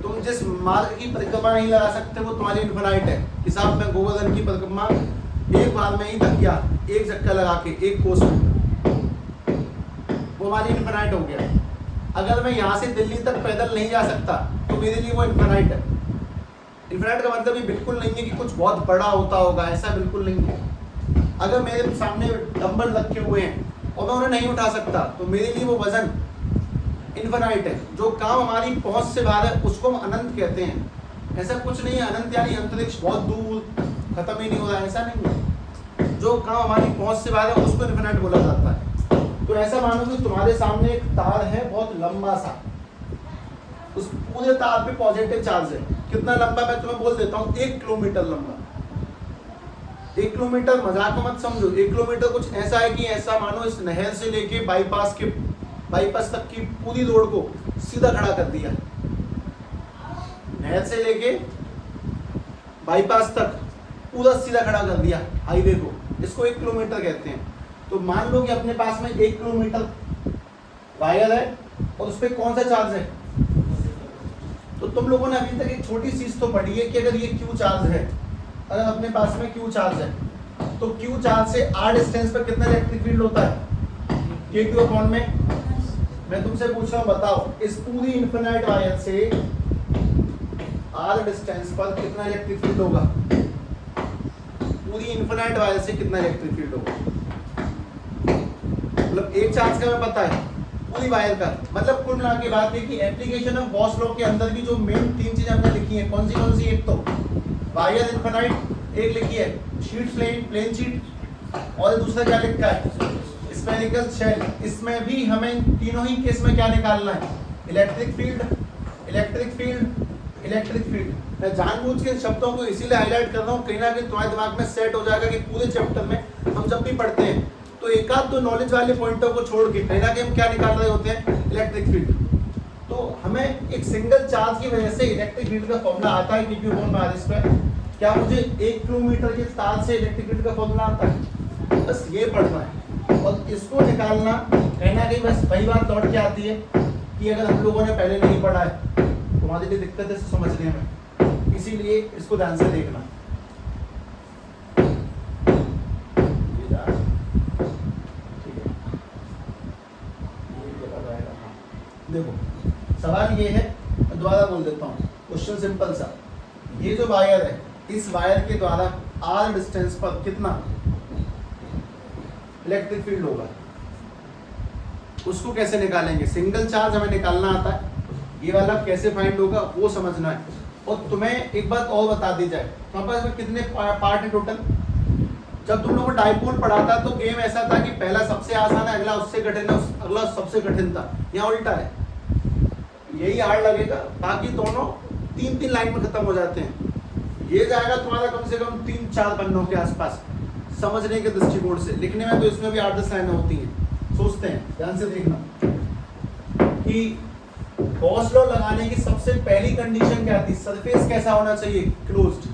तुम जिस मार्ग की परिक्रमा नहीं लगा सकते वो तुम्हारे लिए इनफिनिट है। हिसाब में गोवर्धन की परिक्रमा एक बार में ही थक गया, एक चक्कर लगा के, एक कोस में, वो हमारी इनफिनिट हो गया। अगर मैं यहाँ से दिल्ली तक पैदल नहीं जा सकता तो मेरे लिए वो इनफिनिट है। इनफिनिट का मतलब ये बिल्कुल नहीं है कि कुछ बहुत बड़ा होता होगा, ऐसा बिल्कुल नहीं है। अगर मेरे सामने डंबल रखे हुए हैं और मैं उन्हें नहीं उठा सकता तो मेरे लिए वो वजन इनफिनिट है। जो काम हमारी पहुंच से बाहर है उसको हम अनंत कहते हैं। ऐसा कुछ नहीं है अनंत यानी अंतरिक्ष बहुत दूर खत्म ही नहीं हो रहा है, ऐसा नहीं है। जो काम हमारी पहुंच से बाहर है उसको इनफिनिट बोला जाता है। तो ऐसा मानो कि तुम्हारे सामने एक तार है बहुत लंबा सा, उस पूरे तार पे पॉजिटिव चार्ज है। कितना लंबा मैं तुम्हें बोल देता हूँ, 1 किलोमीटर लंबा। 1 किलोमीटर मजाक मत समझो। 1 किलोमीटर कुछ ऐसा है कि ऐसा मानो इस नहर से लेके बाईपास तक की पूरी रोड को सीधा खड़ा कर दिया। नहर से लेके बाईपास तक पूरा सीधा खड़ा कर दिया हाईवे को, इसको 1 किलोमीटर कहते हैं। तो मान लो कि अपने पास में 1 किलोमीटर वायर है और उस पर कौन सा चार्ज है? तो तुम लोगों ने अभी तक एक छोटी चीज तो पढ़ी है कि अगर ये क्यू चार्ज है, अगर अपने पास में क्यू चार्ज है तो क्यू चार्ज से आर डिस्टेंस पर कितना इलेक्ट्रिक फील्ड होता है? के क्यू अपॉन में। मैं तुमसे पूछ रहा हूँ, बताओ इस पूरी इनफिनिट वायर से आर डिस्टेंस पर कितना इलेक्ट्रिक फील्ड होगा? पूरी इनफिनिट वायर से कितना इलेक्ट्रिक फील्ड होगा? मतलब एक चार्ज का मैं पता है, पूरी वायर का। मतलब कुल मिला के बात है कि एप्लीकेशन ऑफ गॉस लॉ के अंदर भी जो मेन 3 चीजें हमने लिखी है, कौन सी? एक तो वायर इनफिनिट एक लिखी है, शीट प्लेन शीट, और दूसरा क्या लिखा है? Spherical shell. इसमें भी हमें तीनों ही केस में क्या निकालना है? Electric field electric field electric field. मैं जानबूझ के शब्दों को इसीलिए हाईलाइट कर रहा हूँ, कहीं ना कहीं तुम्हारे दिमाग में सेट हो जाएगा कि पूरे चैप्टर में हम जब भी पढ़ते हैं तो एक आध तो नॉलेज वाले पॉइंटों को छोड़ के कहीं ना कहीं हम क्या निकाल रहे होते हैं? Electric field. तो हमें एक सिंगल चार्ज की वजह से इलेक्ट्रिक फील्ड का फॉर्मूला आता है क्योंकि वो आर स्क्वायर। क्या मुझे 1 किलोमीटर के तार से इलेक्ट्रिक फील्ड का फॉर्मूला आता है? बस ये पढ़ना है और इसको निकालना कहीं ना कहीं बस वही बात लौट के आती है कि अगर हम लोगों ने पहले नहीं पढ़ा है तो हमारे लिए दिक्कत है समझने में। इसीलिए इसको ध्यान से देखना। देखो सवाल ये है, दोबारा बोल देता हूँ, क्वेश्चन सिंपल सा। ये जो वायर है, इस वायर के द्वारा आर डिस्टेंस पर कितना इलेक्ट्रिक फील्ड होगा, उसको कैसे निकालेंगे। सिंगल चार्ज हमें निकालना आता है, ये वाला कैसे फाइंड होगा वो समझना है। और तुम्हें एक बात और बता दी जाए, तुम्हारे पास कितने पार्ट है टोटल। जब तुम लोगों को डाइपोल पढ़ा था तो गेम ऐसा था कि पहला सबसे आसान है, अगला उससे कठिन है, अगला सबसे कठिन था। यहाँ उल्टा है, यही हार्ड लगेगा, बाकी दोनों 3-3 लाइन में खत्म हो जाते हैं। ये जाएगा तुम्हारा कम से कम 3-4 पन्नों के आसपास समझने के दृष्टिकोण से। लिखने में तो इसमें भी 8-10 लाइनें होती हैं। सोचते हैं, ध्यान से देखना कि गॉस लॉ लगाने की सबसे पहली कंडीशन क्या थी, सरफेस कैसा होना चाहिए, क्लोज्ड।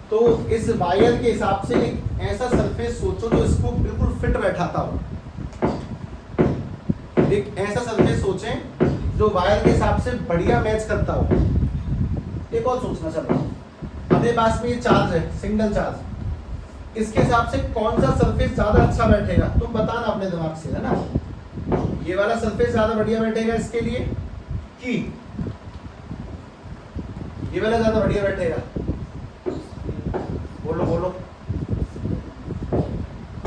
तो इस वायर के हिसाब से एक ऐसा सरफेस सोचो जो इसको बिल्कुल फिट बैठाता हो। एक ऐसा सरफेस सोचें जो वायर के हिसाब से बढ़िया मैच करता हो। एक और सोचना चलो, अपने पास में ये चार्ज है, सिंगल चार्ज, इसके हिसाब से कौन सा सरफेस ज्यादा अच्छा बैठेगा, तुम बताना अपने दिमाग से, है ना। ये वाला सरफेस ज्यादा बढ़िया बैठेगा इसके लिए कि ये वाला ज्यादा बढ़िया बैठेगा, बोलो बोलो।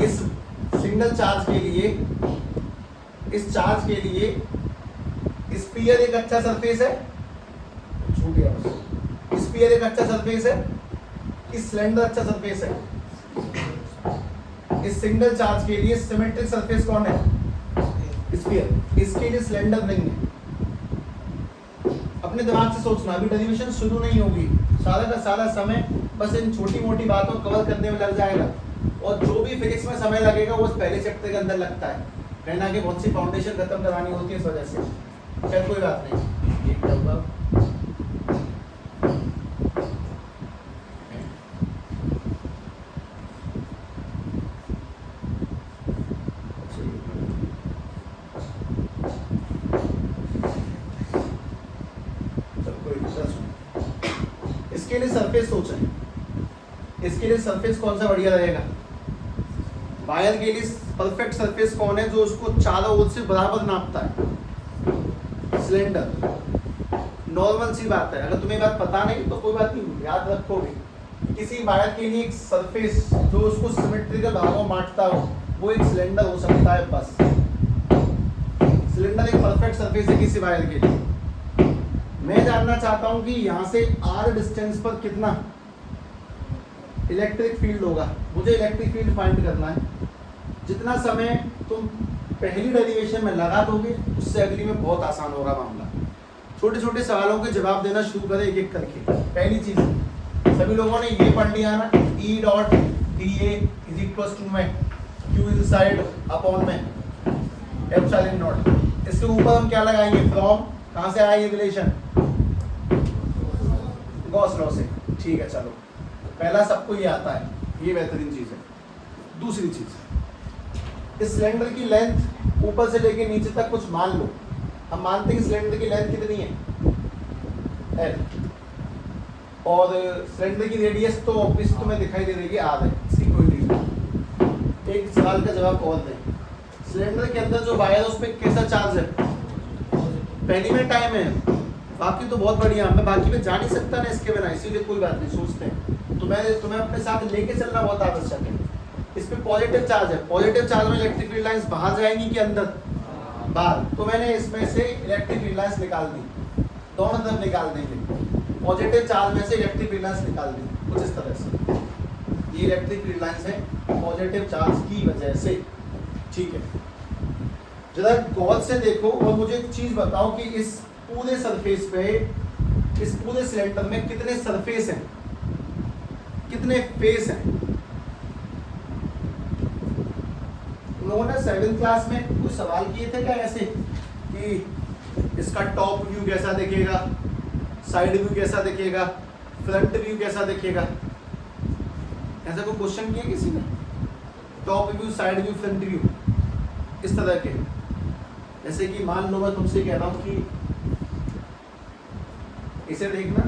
इस सिंगल चार्ज के लिए, इस चार्ज के लिए स्फीयर एक अच्छा सरफेस है, छूट गया बस। स्फीयर एक अच्छा सरफेस है कि सिलेंडर अच्छा सरफेस है। इस सिंगल चार्ज के लिए सिमेट्रिक सरफेस कौन है, स्फीयर। इसके लिए सिलेंडर नहीं है। अपने दिमाग से सोचना, अभी डेरिवेशन शुरू नहीं होगी, सारा का सारा समय बस इन छोटी मोटी बातों कवर करने में लग जाएगा। और जो भी फिजिक्स में समय लगेगा वो पहले चैप्टर के अंदर लगता है, कहना कि बहुत सी फाउंडेशन खत्म करवानी होती है इस वजह से। खैर कोई बात नहीं, ये क्या हुआ। इसके लिए सरफेस सोचें, इसके लिए सरफेस कौन सा बढ़िया रहेगा। वायर के लिए परफेक्ट सरफेस कौन है जो उसको चारों ओर से बराबर नापता है, सिलेंडर। नॉर्मल सी बात है, अगर तुम्हें बात पता नहीं तो कोई बात नहीं, याद रखोगे। किसी वायर के लिए एक सरफेस जो उसको सिमेट्रिकल भागों में बांटता हो वो एक सिलेंडर हो सकता है। बस सिलेंडर एक परफेक्ट सरफेस है किसी वायर के लिए। मैं जानना चाहता हूं कि यहां से आर डिस्टेंस पर कितना इलेक्ट्रिक फील्ड होगा। मुझे इलेक्ट्रिक फील्ड फाइंड करना है। जितना समय तुम पहली डेरिवेशन में लगा दोगे उससे अगली में बहुत आसान होगा मामला। छोटे छोटे सवालों के जवाब देना शुरू करें एक एक करके। पहली चीज, सभी लोगों ने ये पढ़ लिया ना, E dot D A is equal to में Q इनसाइड अपॉन में एप्सिलॉन नॉट। इसके ऊपर हम क्या लगाएंगे, फ्रॉम। कहाँ से आया ये रिलेशन, गॉस लॉ से। ठीक है, चलो पहला सबको ये आता है, ये बेहतरीन चीज है। दूसरी चीज, इस सिलेंडर की लेंथ ऊपर से लेके नीचे तक कुछ मान लो। हम मानते हैं कि सिलेंडर की लेंथ कितनी है, L, और सिलेंडर की रेडियस तो ऑब्वियस तुम्हें दिखाई दे रही है R है, इसकी कोई नहीं। एक सवाल का जवाब और दें, सिलेंडर के अंदर जो वायर है उस पर कैसा चार्ज है, पहली में टाइम है, बाकी तो बहुत बढ़िया। मैं बाकी में जा नहीं सकता ना इसके बिना, इसीलिए कोई बात नहीं, सोचते हैं। तो मैं तुम्हें अपने साथ लेके चलना बहुत आवश्यक है। इस पे पॉजिटिव चार्ज है, पॉजिटिव चार्ज में इलेक्ट्रिक फील्ड लाइंस बाहर जाएंगी कि अंदर, बाहर। तो मैंने इसमें से इलेक्ट्रिक फील्ड लाइंस निकाल दी, दोनों तरफ निकाल देंगे। पॉजिटिव चार्ज में से इलेक्ट्रिक फील्ड लाइंस निकाल दी कुछ इस तरह से। ये इलेक्ट्रिक फील्ड लाइंस है पॉजिटिव चार्ज की वजह से। ठीक है, जरा गौर से देखो और मुझे एक चीज बताओ कि इस पूरे सरफेस पे, इस पूरे सिलेंडर में कितने सरफेस हैं, कितने फेस हैं। उन्होंने 7th क्लास में कुछ सवाल किए थे क्या ऐसे कि इसका टॉप व्यू कैसा दिखेगा, साइड व्यू कैसा दिखेगा, फ्रंट व्यू कैसा दिखेगा, ऐसा कोई क्वेश्चन किया किसी ने? Top view, side view, front view, इस तरह के। जैसे कि मान लो मैं तुमसे कह रहा हूं कि इसे देखना,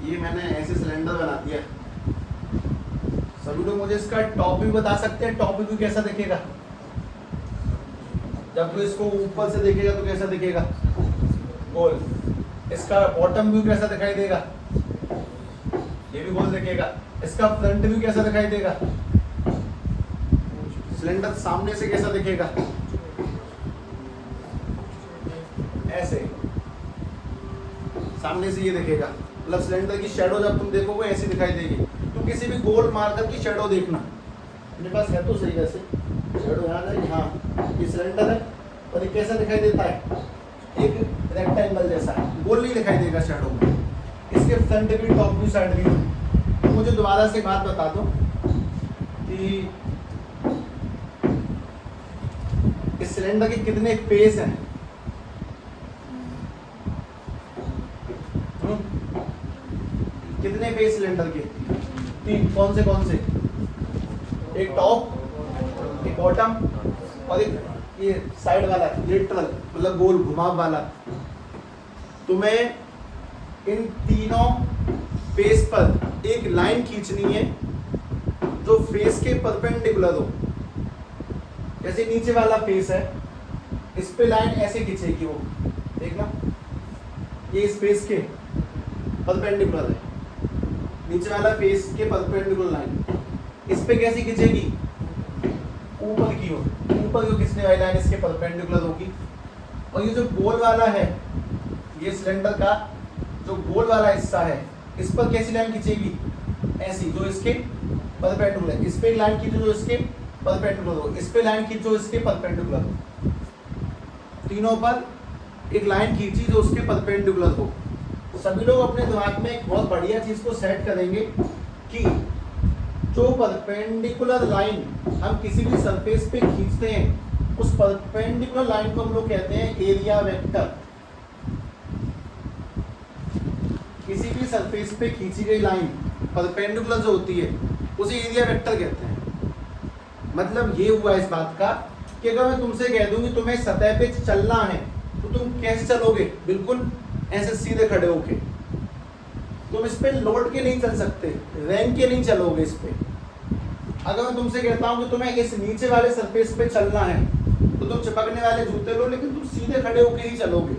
ये मैंने ऐसे सिलेंडर बना दिया। सभी लोग मुझे इसका टॉप व्यू बता सकते हैं, टॉप व्यू कैसा दिखेगा? जब तो इसको ऊपर से देखेगा तो कैसा दिखेगा, गोल। इसका बॉटम व्यू कैसा दिखाई देगा, ये भी गोल दिखेगा। इसका फ्रंट व्यू कैसा दिखाई देगा? सिलेंडर सामने से कैसा दिखेगा? ऐसे सामने से ये दिखेगा, मतलब सिलेंडर की शैडो जब तुम देखोगे ऐसी दिखाई देगी। तुम किसी भी गोल मार्कर की शैडो देखना, मेरे पास है तो सही वैसे शैडो यहाँ है, हाँ ये सिलेंडर है और ये कैसा दिखाई देता है? एक रेक्टेंगल जैसा, गोल नहीं दिखाई देगा शैडो में। इसके front view, top view, side view. तो मुझे दोबारा से बात बता दो कि इस सिलेंडर के कितने फेस हैं? कितने फेस सिलेंडर के? 3। कौन से? एक टॉप, एक बॉटम और एक ये साइड वाला लेटरल, मतलब गोल घुमाव वाला। तुम्हें इन तीनों फेस पर एक लाइन खींचनी है जो फेस के परपेंडिकुलर हो। जैसे नीचे वाला फेस है, इस पे लाइन ऐसे खींचेगी वो, देखना ये इस फेस के परपेंडिकुलर है, नीचे वाला फेस के परपेंडिकुलर लाइन इस पे कैसी खींचेगी? ऊपर की ओर, ऊपर की खींचने वाली लाइन इसके परपेंडिकुलर होगी। और ये जो गोल वाला है, ये सिलेंडर का जो गोल वाला हिस्सा है, इस पर कैसी लाइन खींचेगी? ऐसी, जो इसके परपेंडिकुलर। इस पे लाइन खींचो जो इसके परपेंडिकुलर हो, इस पे लाइन खींचो इसके परपेंडिकुलर हो। तीनों पर एक लाइन खींची जो उसके परपेंडिकुलर हो। सभी लोग अपने दिमाग में एक बहुत बढ़िया चीज को सेट करेंगे कि जो परपेंडिकुलर लाइन हम किसी भी सरफेस पे खींचते हैं, उस परपेंडिकुलर लाइन को हम लोग कहते हैं एरिया वेक्टर। किसी भी सरफेस पे खींची गई लाइन परपेंडिकुलर जो होती है उसे एरिया वेक्टर कहते हैं। मतलब ये हुआ इस बात का कि अगर मैं तुमसे कह दूं कि तुम्हें सतह पे चलना है तो तुम कैसे चलोगे? बिल्कुल ऐसे सीधे खड़े होके। तुम इस पे लौट के नहीं चल सकते, रैंक के नहीं चलोगे इस पे। अगर मैं तुमसे कहता हूं कि तुम्हें इस नीचे वाले सरफेस पे चलना है तो तुम चिपकने वाले जूते लो, लेकिन तुम सीधे खड़े होके ही चलोगे।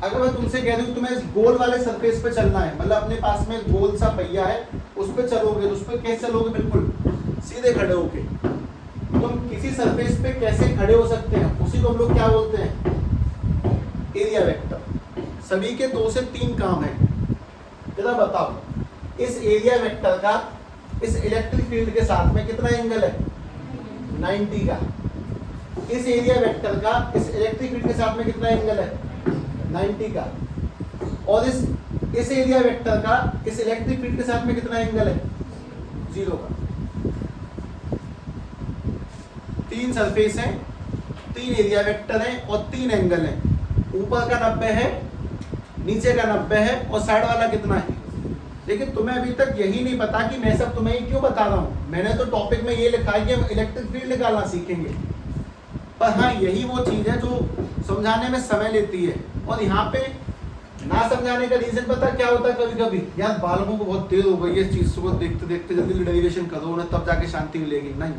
अगर मैं तुमसे कह दूं कि तुम्हें इस गोल वाले सरफेस पे चलना है, मतलब अपने पास में गोल सा पहिया है उस पे चलोगे, तो उस पे कैसे चलोगे? बिल्कुल सीधे खड़े होके। तुम किसी सरफेस पे कैसे खड़े हो सकते हैं, उसी को हम लोग क्या बोलते हैं? Area vector. सभी के 2 से 3 काम है। जरा बताओ, इस एरिया वेक्टर का इस इलेक्ट्रिक फील्ड के साथ में कितना एंगल है? 90 का। इस एरिया वेक्टर का इस इलेक्ट्रिक फील्ड के साथ में कितना एंगल है? 90 का। और इस एरिया वेक्टर का इस इलेक्ट्रिक फील्ड के साथ में कितना एंगल है? 0 का। 3 सरफेस हैं, 3 एरिया वेक्टर हैं और 3 एंगल हैं। ऊपर का 90 है, नीचे का 90 है और साइड वाला कितना है? लेकिन तुम्हें अभी तक यही नहीं पता कि मैं सब तुम्हें क्यों बता रहा हूँ। मैंने तो टॉपिक में ये लिखा है कि हम इलेक्ट्रिक फील्ड निकालना सीखेंगे, पर हाँ यही वो चीज़ है जो समझाने में समय लेती है। और यहाँ पे ना समझाने का रीजन पता क्या होता है? कभी कभी यार बालकों को बहुत देर हो गई है इस चीज़ को देखते देखते, जल्दी डेरिवेशन करो ना, तब जाके शांति मिलेगी। नहीं,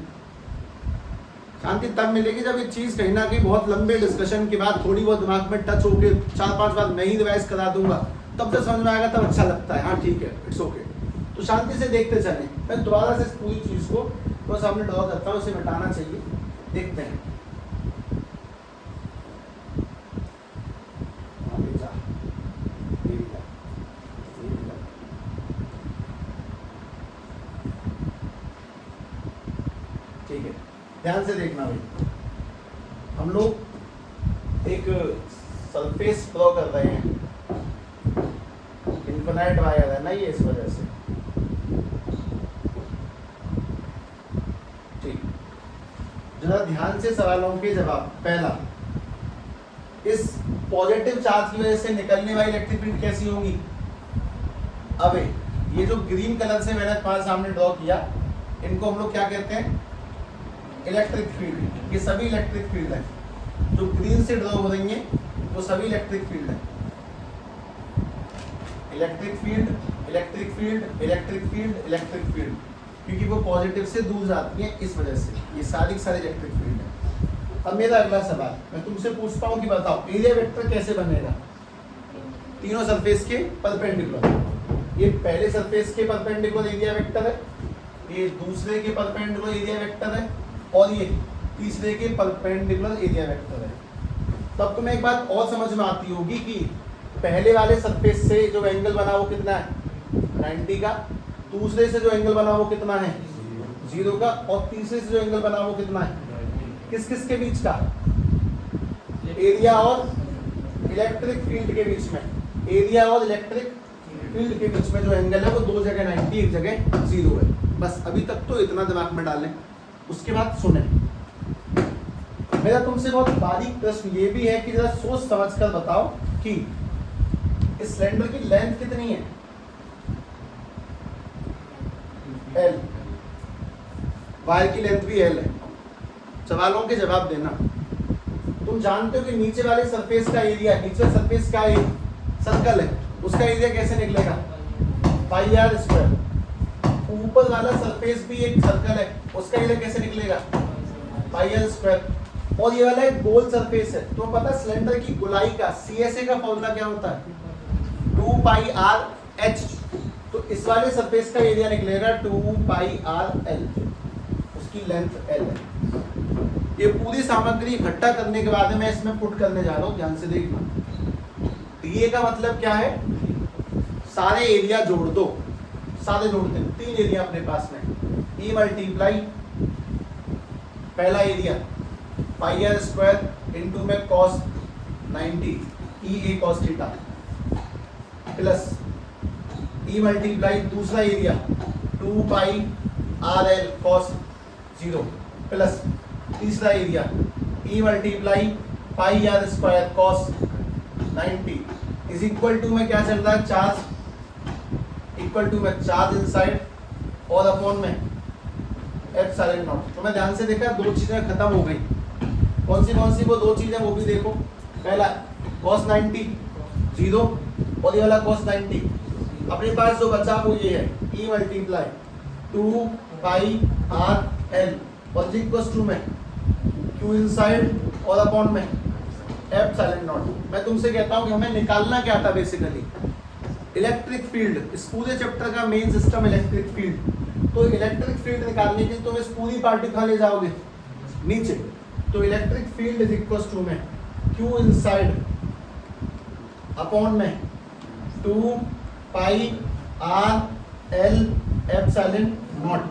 शांति तब मिलेगी जब ये चीज़ कहीं ना कहीं बहुत लंबे डिस्कशन के बाद थोड़ी बहुत दिमाग में टच होके 4-5 बार मैं ही रिवाइज करा दूंगा, तब जब समझ में आएगा तब अच्छा लगता है। हाँ ठीक है, इट्स ओके। तो शांति से देखते चलें। मैं दोबारा से पूरी चीज़ को तो सामने ड्रॉ करता हूँ, इसे मिटाना चाहिए। देखते हैं। ठीक है, ध्यान से देखना भाई। हम लोग एक सरफेस ड्रॉ कर रहे हैं, इनफिनाइट वायर है ना ये, इस वजह से। ठीक, जरा ध्यान से सवालों के जवाब। पहला, इस पॉजिटिव चार्ज की वजह से निकलने वाली इलेक्ट्रिक फील्ड कैसी होगी? अब ये जो ग्रीन कलर से मैंने तुम्हारे सामने ड्रॉ किया, इनको हम लोग क्या कहते हैं? Electric field. ये सभी इलेक्ट्रिक फील्ड है जो ग्रीन से ड्रॉ हो रही हैं, वो सभी इलेक्ट्रिक फील्ड है। Electric field, electric field, electric field, electric field, क्योंकि वो पॉजिटिव से दूर जाती है इस वजह से। ये सारी इलेक्ट्रिक फील्ड है। अब मेरा अगला सवाल, मैं तुमसे पूछता हूँ कि बताओ एरिया वेक्टर कैसे बनेगा? तीनों सरफेस के परपेंडिकुलर। ये पहले सरफेस के परपेंडिकुलर एरिया वेक्टर है, ये दूसरे के परपेंडिकुलर एरिया वेक्टर है, और ये तीसरे के परपेंडिकुलर एरिया वेक्टर है। तब तुम्हें एक बात और समझ में आती होगी कि पहले वाले सरफेस से जो एंगल बना वो कितना है 90 का, दूसरे से जो एंगल बना वो कितना है 0 का, और तीसरे से जो एंगल बना वो कितना है, किस किस के बीच का, एरिया और इलेक्ट्रिक फील्ड के बीच में, एरिया और इलेक्ट्रिक फील्ड के बीच में जो एंगल है वो दो जगह 90, एक जगह 0 है। बस अभी तक तो इतना दिमाग में डालें। उसके बाद सुने, मेरा तुमसे बहुत बारीक प्रश्न ये भी है कि जरा सोच समझ कर बताओ कि इस सिलेंडर की लेंथ कितनी है, L, वायर की लेंथ भी L है। सवालों के जवाब देना। तुम जानते हो कि नीचे वाले सरफेस का एरिया, नीचे सरफेस का एक सर्कल है, उसका एरिया कैसे निकलेगा पाई आर स्क्वायर। ऊपर वाला सरफेस भी एक सर्कल है, उसका एरिया कैसे निकलेगा पाई आर स्क्वायर। और ये वाला एक गोल सरफेस है, तो पता है सिलेंडर की गोलाई का CSA का फॉर्मूला क्या होता है 2 पाई आर एच। तो इस वाले सरफेस का एरिया निकलेगा 2 पाई आर एल, उसकी लेंथ L है। ये पूरी सामग्री इकट्ठा करने के बाद मैं इसमें पुट करने जा रहा हूँ, ध्यान से देखना। डीए का मतलब क्या है, सारे एरिया जोड़ दो, सारे जोड़ते हैं, 3 एरिया अपने पास में, E मल्टीप्लाई पहला area pi R square into में cos 90 E A cos theta plus E multiply दूसरा area 2 pi R L cos 0 plus तीसरा area E multiply pi R square cos 90 is equal to में क्या चल रहा है charge, equal to में charge inside और अपॉन में एप्सिलॉन नॉट। तो मैं ध्यान से देखा दो चीजें खत्म हो गई, कौन सी वो दो चीजें वो भी देखो। पहला cos 90 0 और ये वाला cos 90, अपने पास जो बचा वो ये है E multiply 2 pi R L और इक्वल टू में Q इनसाइड और अपॉन में एप्सिलॉन नॉट। मैं तुमसे कहता हूँ कि हमें निकालना क्या था बेसिकली इलेक्ट्रिक फील्ड। इस पूरे चैप्टर का मेन सिस्टम इलेक्ट्रिक फील्ड। तो इलेक्ट्रिक फील्ड निकालने के लिए तुम इस पूरी पार्टी कहाँ ले जाओगे नीचे। तो electric field is equal to में Q इनसाइड अपॉन में 2 pi R L epsilon naught.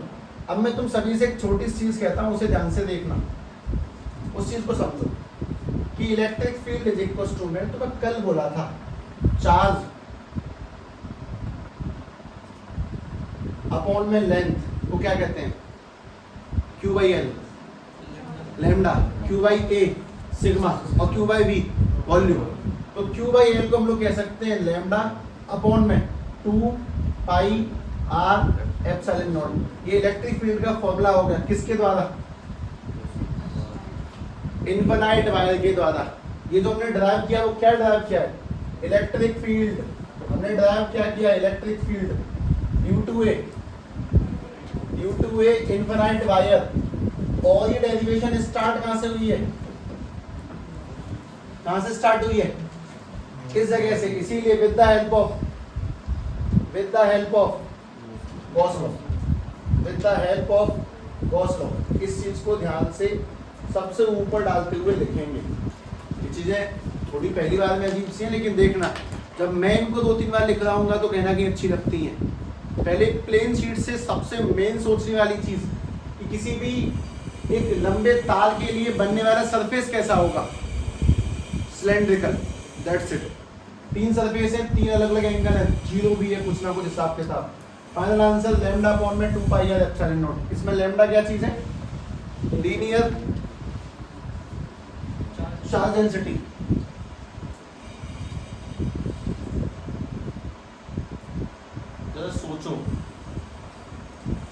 अब मैं तुम सभी से एक छोटी सी चीज कहता हूँ, उसे ध्यान से देखना, उस चीज को समझो कि electric field is equal to में, तो मैं कल बोला था चार्ज अपॉन में लेंथ को क्या कहते हैं Q by L lambda, Q by A sigma और Q बाई वी वॉल्यूम। तो Q बाई एल को हम लोग कह सकते हैं लैम्डा अपॉन में 2 पाई आर एप्सिलॉन नॉट। ये इलेक्ट्रिक फील्ड का फॉर्मूला हो गया किसके द्वारा, इनफिनाइट वायर के द्वारा। ये जो हमने ड्राइव किया वो क्या ड्राइव किया है इलेक्ट्रिक फील्ड, हमने ड्राइव क्या किया electric field U to a infinite wire. और ये डेरिवेशन स्टार्ट कहां से हुई है, कहां से स्टार्ट हुई है किस जगह से, इसीलिए with the help of Gauss law, with the help of Gauss law. इस चीज को ध्यान से सबसे ऊपर डालते हुए लिखेंगे। ये चीजें थोड़ी पहली बार में अजीब सी हैं, लेकिन देखना जब मैं इनको 2-3 बार लिख रहा हूँ तो कहना कि अच्छी लगती हैं। पहले प्लेन शीट से सबसे मेन सोचने वाली चीज कि किसी भी एक लंबे तार के लिए बनने वाला सरफेस कैसा होगा, सिलेंड्रिकल, दैट्स इट। 3 सरफेस है, 3 अलग अलग एंगल है, 0 भी है, कुछ ना कुछ हिसाब के साथ। फाइनल आंसर लैम्डा अपॉन में 2 पाई आर एप्सिलॉन नॉट। इसमें लैम्डा क्या चीज है, लीनियर चार्ज डेंसिटी। जरा सोचो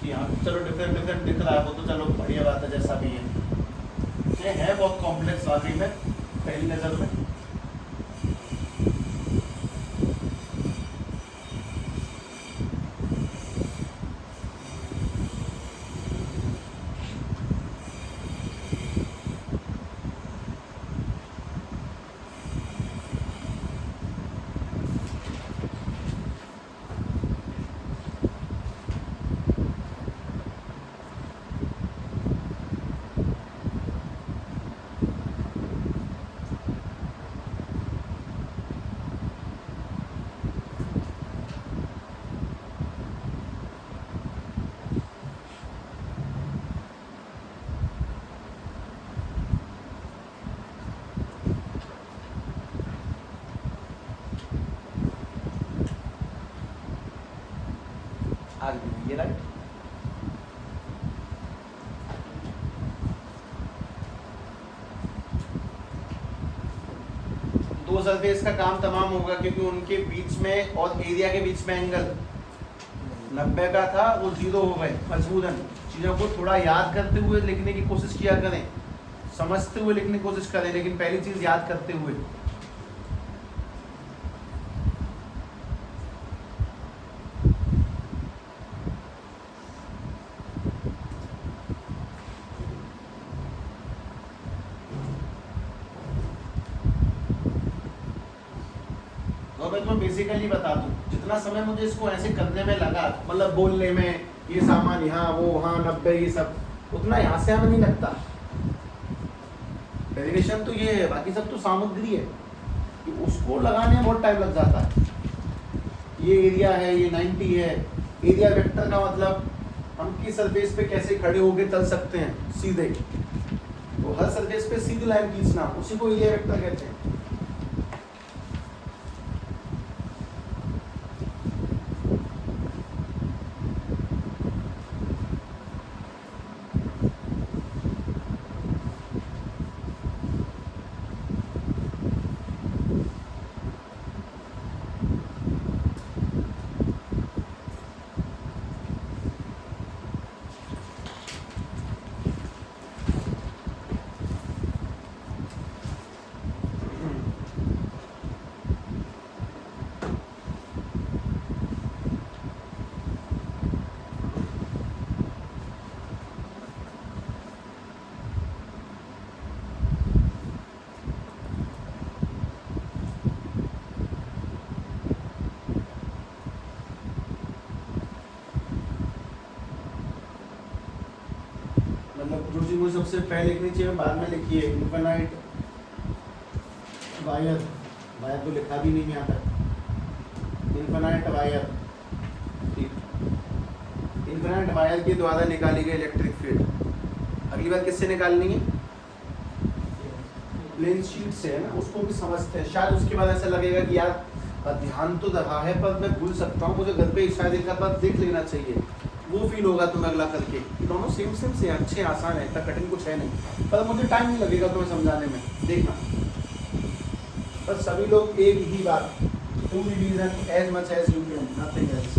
कि हाँ चलो डिफरेंट दिख रहा है वो तो चलो बढ़िया बात है, जैसा भी है। ये है बहुत कॉम्प्लेक्स वाकई में पहली नजर में। आगे ये राइट। दो सरफेस का काम तमाम होगा क्योंकि उनके बीच में और एरिया के बीच में एंगल 90 का था, वो 0 हो गए। मजबूरन चीज़ों को थोड़ा याद करते हुए लिखने की कोशिश किया करें, समझते हुए लिखने की कोशिश करें, लेकिन पहली चीज़ याद करते हुए। मैं बेसिकली बता दूं, जितना समय मुझे इसको ऐसे करने में लगा, मतलब बोलने में, ये सामान यहाँ वो वहाँ 90 ये सब, उतना यहाँ से हमें नहीं लगता। डेरिवेशन तो ये है, बाकी सब तो सामग्री है कि उसको लगाने में बहुत टाइम लग जाता है। ये एरिया है, ये 90 है। एरिया वेक्टर का मतलब हम किस सरफेस पे कैसे खड़े होके चल सकते हैं सीधे, तो हर सरफेस पे सीधी लाइन खींचना, उसी को एरिया वेक्टर कहते हैं। जो चीज मुझे सबसे पहले लिखनी चाहिए बाद में लिखी है। इनफिनाइट वायर, वायर तो लिखा भी नहीं यहाँ तक। इनफिनाइट वायर, इनफिनाइट वायर के द्वारा निकाली गई इलेक्ट्रिक फील्ड। अगली बार किससे निकालनी है? प्लेन शीट से, है ना, उसको भी समझते हैं। शायद उसके बाद ऐसा लगेगा कि यार ध्यान तो रहा है पर मैं भूल सकता हूँ, मुझे घर पे शायद एक बार देख लेना चाहिए। वो फील होगा तुम्हें अगला करके, दोनों सेम सेम से अच्छे आसान है, इतना कठिन कुछ है नहीं, पर मुझे टाइम नहीं लगेगा तुम्हें समझाने में, देखना। बस सभी लोग एक ही बात, to revision as much as you can, nothing else.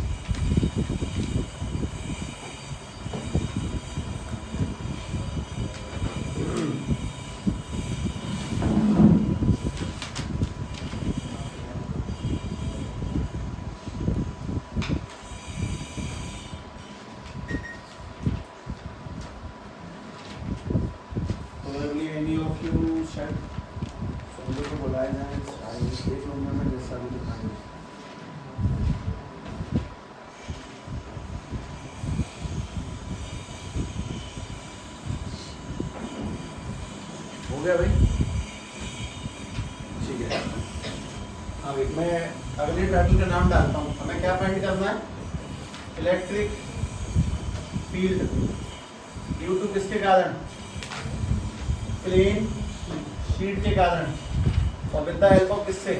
हो गया भाई, ठीक है। अब मैं अगले टाइटल का नाम डालता हूँ। हमें क्या फाइंड करना है? इलेक्ट्रिक फील्ड ड्यू टू किसके कारण? प्लेन शीट के कारण, और विद द हेल्प ऑफ किससे?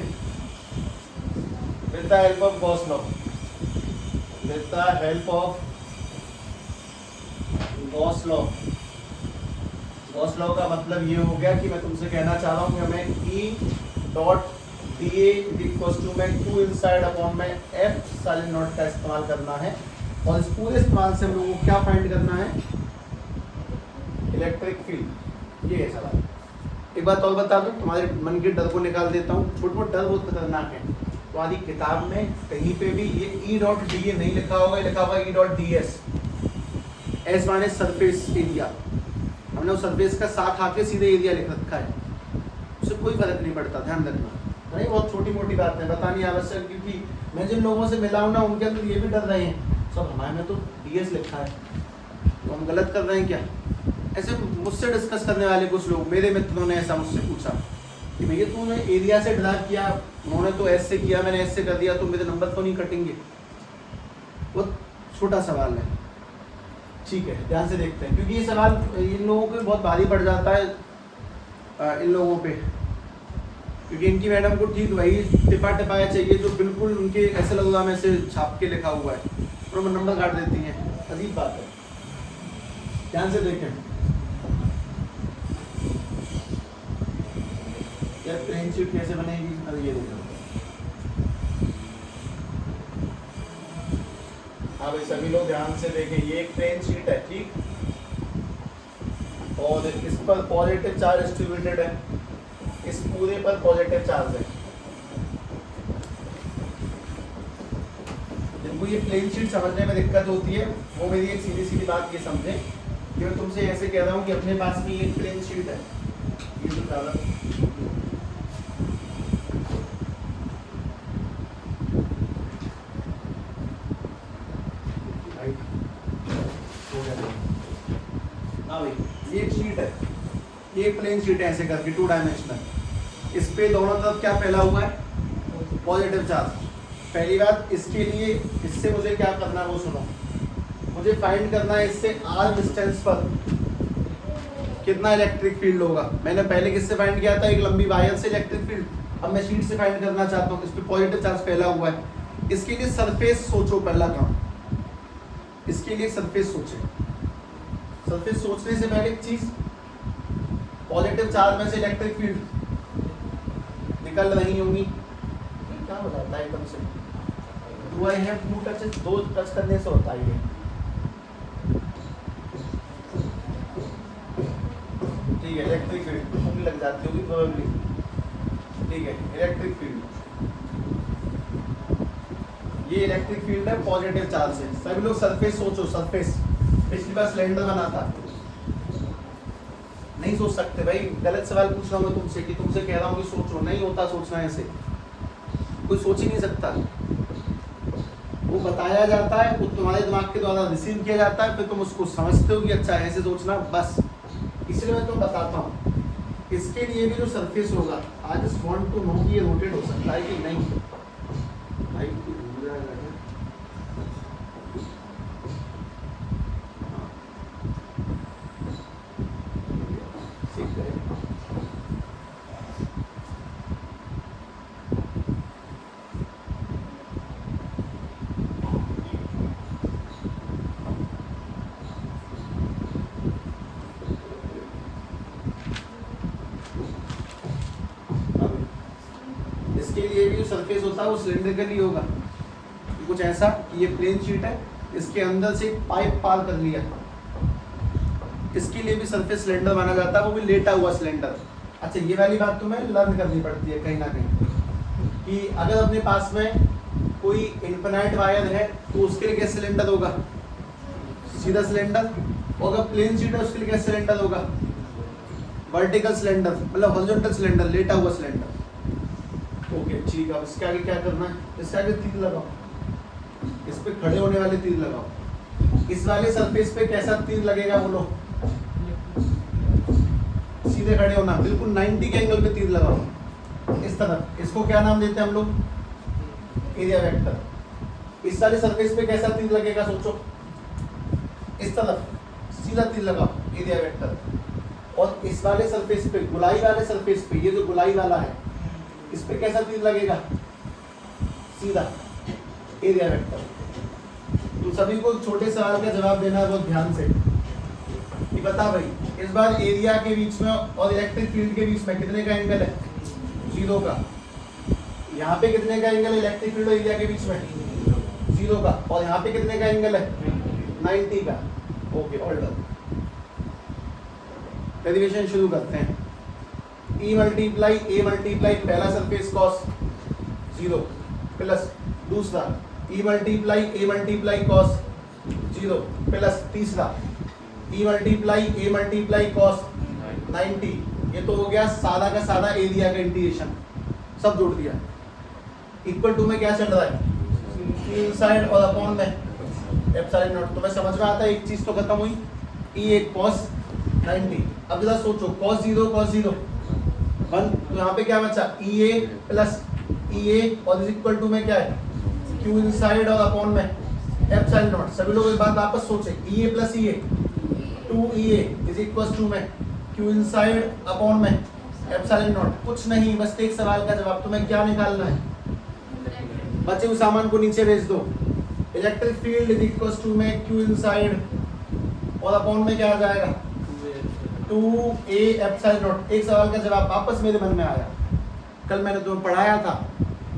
With the help of Gauss law. With the help of Gauss law. Gauss law का मतलब ये हो गया कि मैं तुमसे कहना चाह रहा हूँ कि हमें E dot D A equals to में Q इनसाइड अपॉन में F साइन नॉट का इस्तेमाल करना है, और इस पूरे इस्तेमाल से हम लोगों को क्या फाइंड करना है? Electric field. ये है सवाल। एक बात और बता दूं, तुम्हारे मन के डर को निकाल देता हूँ। छोटे मोटे डर बहुत खतरनाक है। तुम्हारी किताब में कहीं पे भी ये E डॉट डी ए नहीं लिखा होगा, लिखा होगा E dot D S. S माने सरफेस एरिया, हमने उस सरफेस का साथ आके सीधे एरिया लिख रखा है, उससे कोई फर्क नहीं पड़ता, ध्यान रखना। नहीं, बहुत छोटी मोटी बात है, बतानी आवश्यक, क्योंकि मैं जिन लोगों से मिला हूं ना, उनके अंदर ये भी डर रहे हैं, सब हमारे में तो डीएस लिखा है, तो हम गलत कर रहे हैं क्या? ऐसे मुझसे डिस्कस करने वाले कुछ लोग, मेरे मित्रों ने ऐसा मुझसे पूछा कि भैया तूने एरिया से ड्रा किया, उन्होंने तो एस से किया, मैंने एस से कर दिया, तो मेरे नंबर तो नहीं कटेंगे? बहुत छोटा सवाल है, ठीक है, ध्यान से देखते हैं, क्योंकि ये सवाल इन लोगों को बहुत भारी पड़ जाता है। इन लोगों पे क्योंकि इनकी मैडम को ठीक वही टिपा टिपाया चाहिए जो बिल्कुल उनके ऐसे लगेगा में से छाप के लिखा हुआ है, और वो नंबर काट देती हैं। अजीब बात है। ध्यान से देखें यार, प्लेन शीट कैसे बनेगी। अरे ये देखो, हाँ भाई सभी लोग ध्यान से देखें, ये एक प्लेन शीट है, ठीक, और इस पर पॉजिटिव चार्ज डिस्ट्रीब्यूटेड है, इस पूरे पर पॉजिटिव चार्ज है। जिनको ये प्लेन शीट समझने में दिक्कत होती है वो मेरी एक सीधी सीधी बात ये समझें कि मैं तुमसे ऐसे कह रहा हूँ कि अपने पास में ये प्लेन शीट है, ये जो कागज हाँ भाई, ये एक शीट है, ये एक प्लेन शीट है ऐसे करके 2 डायमेंशनल। इस पे दोनों तरफ क्या फैला हुआ है, पॉजिटिव चार्ज। पहली बात, इसके लिए इससे मुझे क्या करना है वो सुनो, मुझे फाइंड करना है इससे r डिस्टेंस पर कितना इलेक्ट्रिक फील्ड होगा। मैंने पहले किससे फाइंड किया था, एक लंबी वायर से इलेक्ट्रिक फील्ड। अब मैं शीट से फाइंड करना चाहता हूँ, इस पे पॉजिटिव चार्ज फैला हुआ है। इसके लिए सरफेस सोचो, पहला काम इसके लिए सरफेस सोचे। सरफेस सोचने से पहले एक चीज, पॉजिटिव चार्ज में से इलेक्ट्रिक फील्ड निकल रही होंगी, क्या हो जाता है एकदम से, do I have 2 touches, 2 touch करने से होता है ये, ठीक है। इलेक्ट्रिक फील्ड लग जाती होगी प्रोबेबली, ठीक है। इलेक्ट्रिक फील्ड, ये इलेक्ट्रिक फील्ड है पॉजिटिव चार्ज से। सभी लोग सरफेस सोचो, सरफेस। पिछली बार सिलेंडर बना था, नहीं सोच सकते भाई, गलत सवाल पूछ रहा हूँ मैं तुमसे कि तुमसे कह रहा हूँ कि सोचो, नहीं होता सोचना ऐसे, कोई सोच ही नहीं सकता। वो बताया जाता है, वो तुम्हारे दिमाग के द्वारा रिसीव किया जाता है, फिर तुम उसको समझते हो कि अच्छा ऐसे सोचना, बस इसलिए मैं तुम्हें बताता हूँ। इसके लिए भी जो सरफेस होगा, I just want to know कि ये रोटेट हो सकता है कि नहीं। भाई इसके लिए भी सरफेस होता है वो सिलेंड्रिकली होगा, कुछ ऐसा कि ये प्लेन शीट है, इसके अंदर से एक पाइप पार कर लिया। इसके लिए भी सरफेस सिलेंडर माना जाता है, वो भी लेटा हुआ सिलेंडर। अच्छा, ये वाली बात तुम्हें लर्न करनी पड़ती है कहीं ना कहीं कि अगर अपने पास में कोई इनफिनाइट वायर है तो उसके लिए क्या सिलेंडर होगा, सीधा सिलेंडर। और अगर प्लेन शीट है उसके लिए क्या सिलेंडर होगा, वर्टिकल सिलेंडर, मतलब हॉरिजॉन्टल सिलेंडर, लेटा हुआ सिलेंडर। ओके ठीक है, अब इसके आगे क्या करना है, इसके आगे तीर लगाओ, इस पे खड़े होने वाले तीर लगाओ। इस वाले सरफेस पे कैसा तीर लगेगा बोलो, सीधे खड़े होना, बिल्कुल 90 के एंगल पे तीर लगाओ इस तरफ। इसको क्या नाम देते हैं हम लोग, एरिया वेक्टर। इस वाले सरफेस पे कैसा तीर लगेगा सोचो, इस तरफ सीधा तीर लगाओ, एरिया वेक्टर। और इस वाले सरफेस पे, गुलाई वाले सरफेस पे, ये जो गुलाई वाला है, इस पे कैसा तीर लगेगा, सीधा, एरिया वेक्टर। तो सभी को छोटे सवाल का जवाब देना है बहुत ध्यान से कि बता भाई, इस बार एरिया के बीच में और इलेक्ट्रिक फील्ड के बीच में कितने का एंगल है, 0 का। यहाँ पे कितने का एंगल है इलेक्ट्रिक फील्ड और एरिया के बीच में, 0 का। और यहाँ पे कितने का एंगल है, 90 का। Okay, all done. डेरिवेशन शुरू करते हैं। E मल्टीप्लाई A मल्टीप्लाई पहला सरफेस कॉस 0 प्लस दूसरा E multiply A multiply cos 0 plus तीसरा E multiply A multiply cos 90। ये तो हो गया सादा का सादा एरिया का इंटीग्रेशन, सब जोड़ दिया। इक्वल टू में क्या चल रहा है, इनसाइड और अपॉन में एप्सिलॉन नॉट। तो मैं समझ में आता है, एक चीज तो खत्म हुई, E एक कॉस 90। अब जरा सोचो, कॉस 0 कॉस 0 1, तो यहाँ पे क्या बचा, EA प्लस EA और इज इक्वल टू में क्या है, Q इनसाइड और अपॉन में एप्सिलॉन नॉट। सभी लोग एक बात वापस सोचे, EA plus EA 2EA is equal to में Q इनसाइड अपॉन में एप्सिलॉन नॉट कुछ नहीं, बस एक सवाल का जवाब। तुम्हें क्या निकालना है? बचे हुए सामान को नीचे भेज दो। Electric field is equal to में Q इनसाइड और अपॉन में क्या आ जाएगा 2A एप्सिलॉन नॉट। एक सवाल का जवाब वापस मेरे मन में आया, कल मैंने तुम्हें पढ़ाया था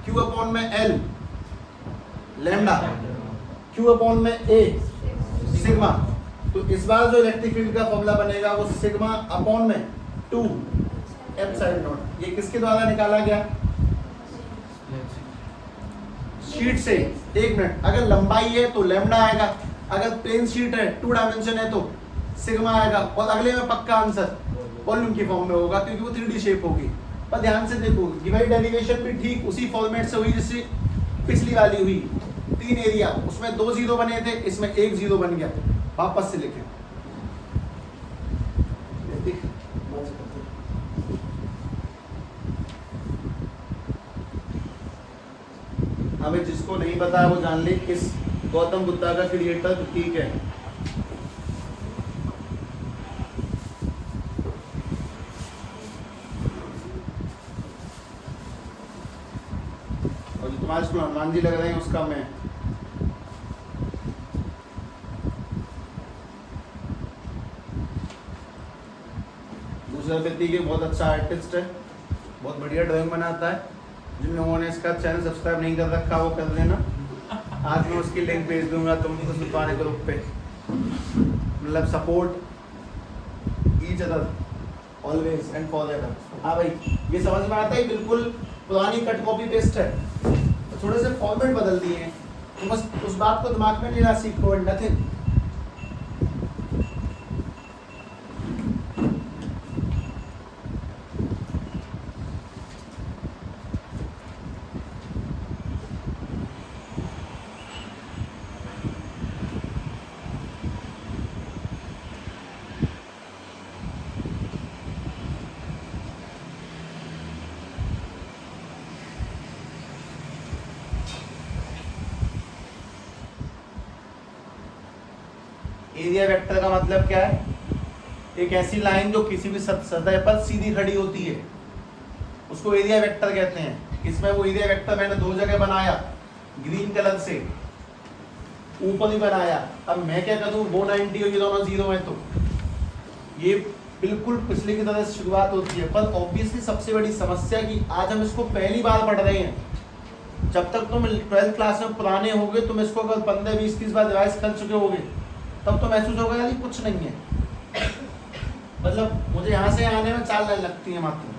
Q अपॉन में L लैम्डा, Q अपॉन में A सिग्मा। तो इस बार जो इलेक्ट्रिक फील्ड का फॉर्मूला बनेगा वो सिग्मा अपॉन में 2 एप्सिलॉन नॉट। ये किसके द्वारा निकाला गया? शीट से। एक मिनट, अगर लंबाई है तो लैम्डा आएगा, अगर प्लेन शीट है 2 डायमेंशन है तो सिग्मा आएगा, और अगले में पक्का आंसर वॉल्यूम की फॉर्म में होगा क्योंकि वो 3D शेप होगी। पर ध्यान से देखो, गिवन डेरिवेशन भी ठीक उसी फॉर्मेट से हुई जैसे पिछली वाली हुई। 3 एरिया, उसमें 2 जीरो बने थे, इसमें 1 जीरो बन गया। वापस से लिखें, हमें जिसको नहीं पता है वो जान ले, किस गौतम बुद्धा का क्रिएटर प्रतीक है। और जो तुम्हारे स्कूल हनुमान जी लग रहे हैं उसका मैं दूसरा प्रतीक है, बहुत अच्छा आर्टिस्ट है, बहुत बढ़िया ड्राइंग बनाता है। जिन लोगों ने इसका चैनल सब्सक्राइब नहीं कर रखा वो कर लेना, आज मैं उसकी लिंक भेज दूंगा तुमको सुल्तान ग्रुप पे। मतलब support each other always and forever. हाँ भाई, ये समझ में आता है, बिल्कुल पुरानी कट कॉपी पेस्ट है, तो थोड़े से फॉर्मेट बदल दिए हैं, तो बस उस बात को दिमाग में नहीं ला, सीखो एंड नथिंग। एरिया वेक्टर का मतलब क्या है? एक ऐसी लाइन जो किसी भी सतह पर सीधी खड़ी होती है, उसको एरिया वेक्टर कहते हैं। इसमें वो एरिया वेक्टर मैंने 2 जगह बनाया, ग्रीन कलर से ऊपर भी बनाया। अब मैं क्या करूं, वो 90 और ये दोनों 0 है, तो ये बिल्कुल पिछले की तरह शुरुआत होती है। पर ऑब्वियसली सबसे बड़ी समस्या कि आज हम इसको पहली बार पढ़ रहे हैं। जब तक तुम 12th क्लास में पुराने होगे, तुम इसको अगर 15, 20, 30 बार रिवाइज कर चुके होगे, तब तो महसूस होगा यार कुछ नहीं है। मतलब मुझे यहाँ से आने में 4 लाइन लगती है मात्र।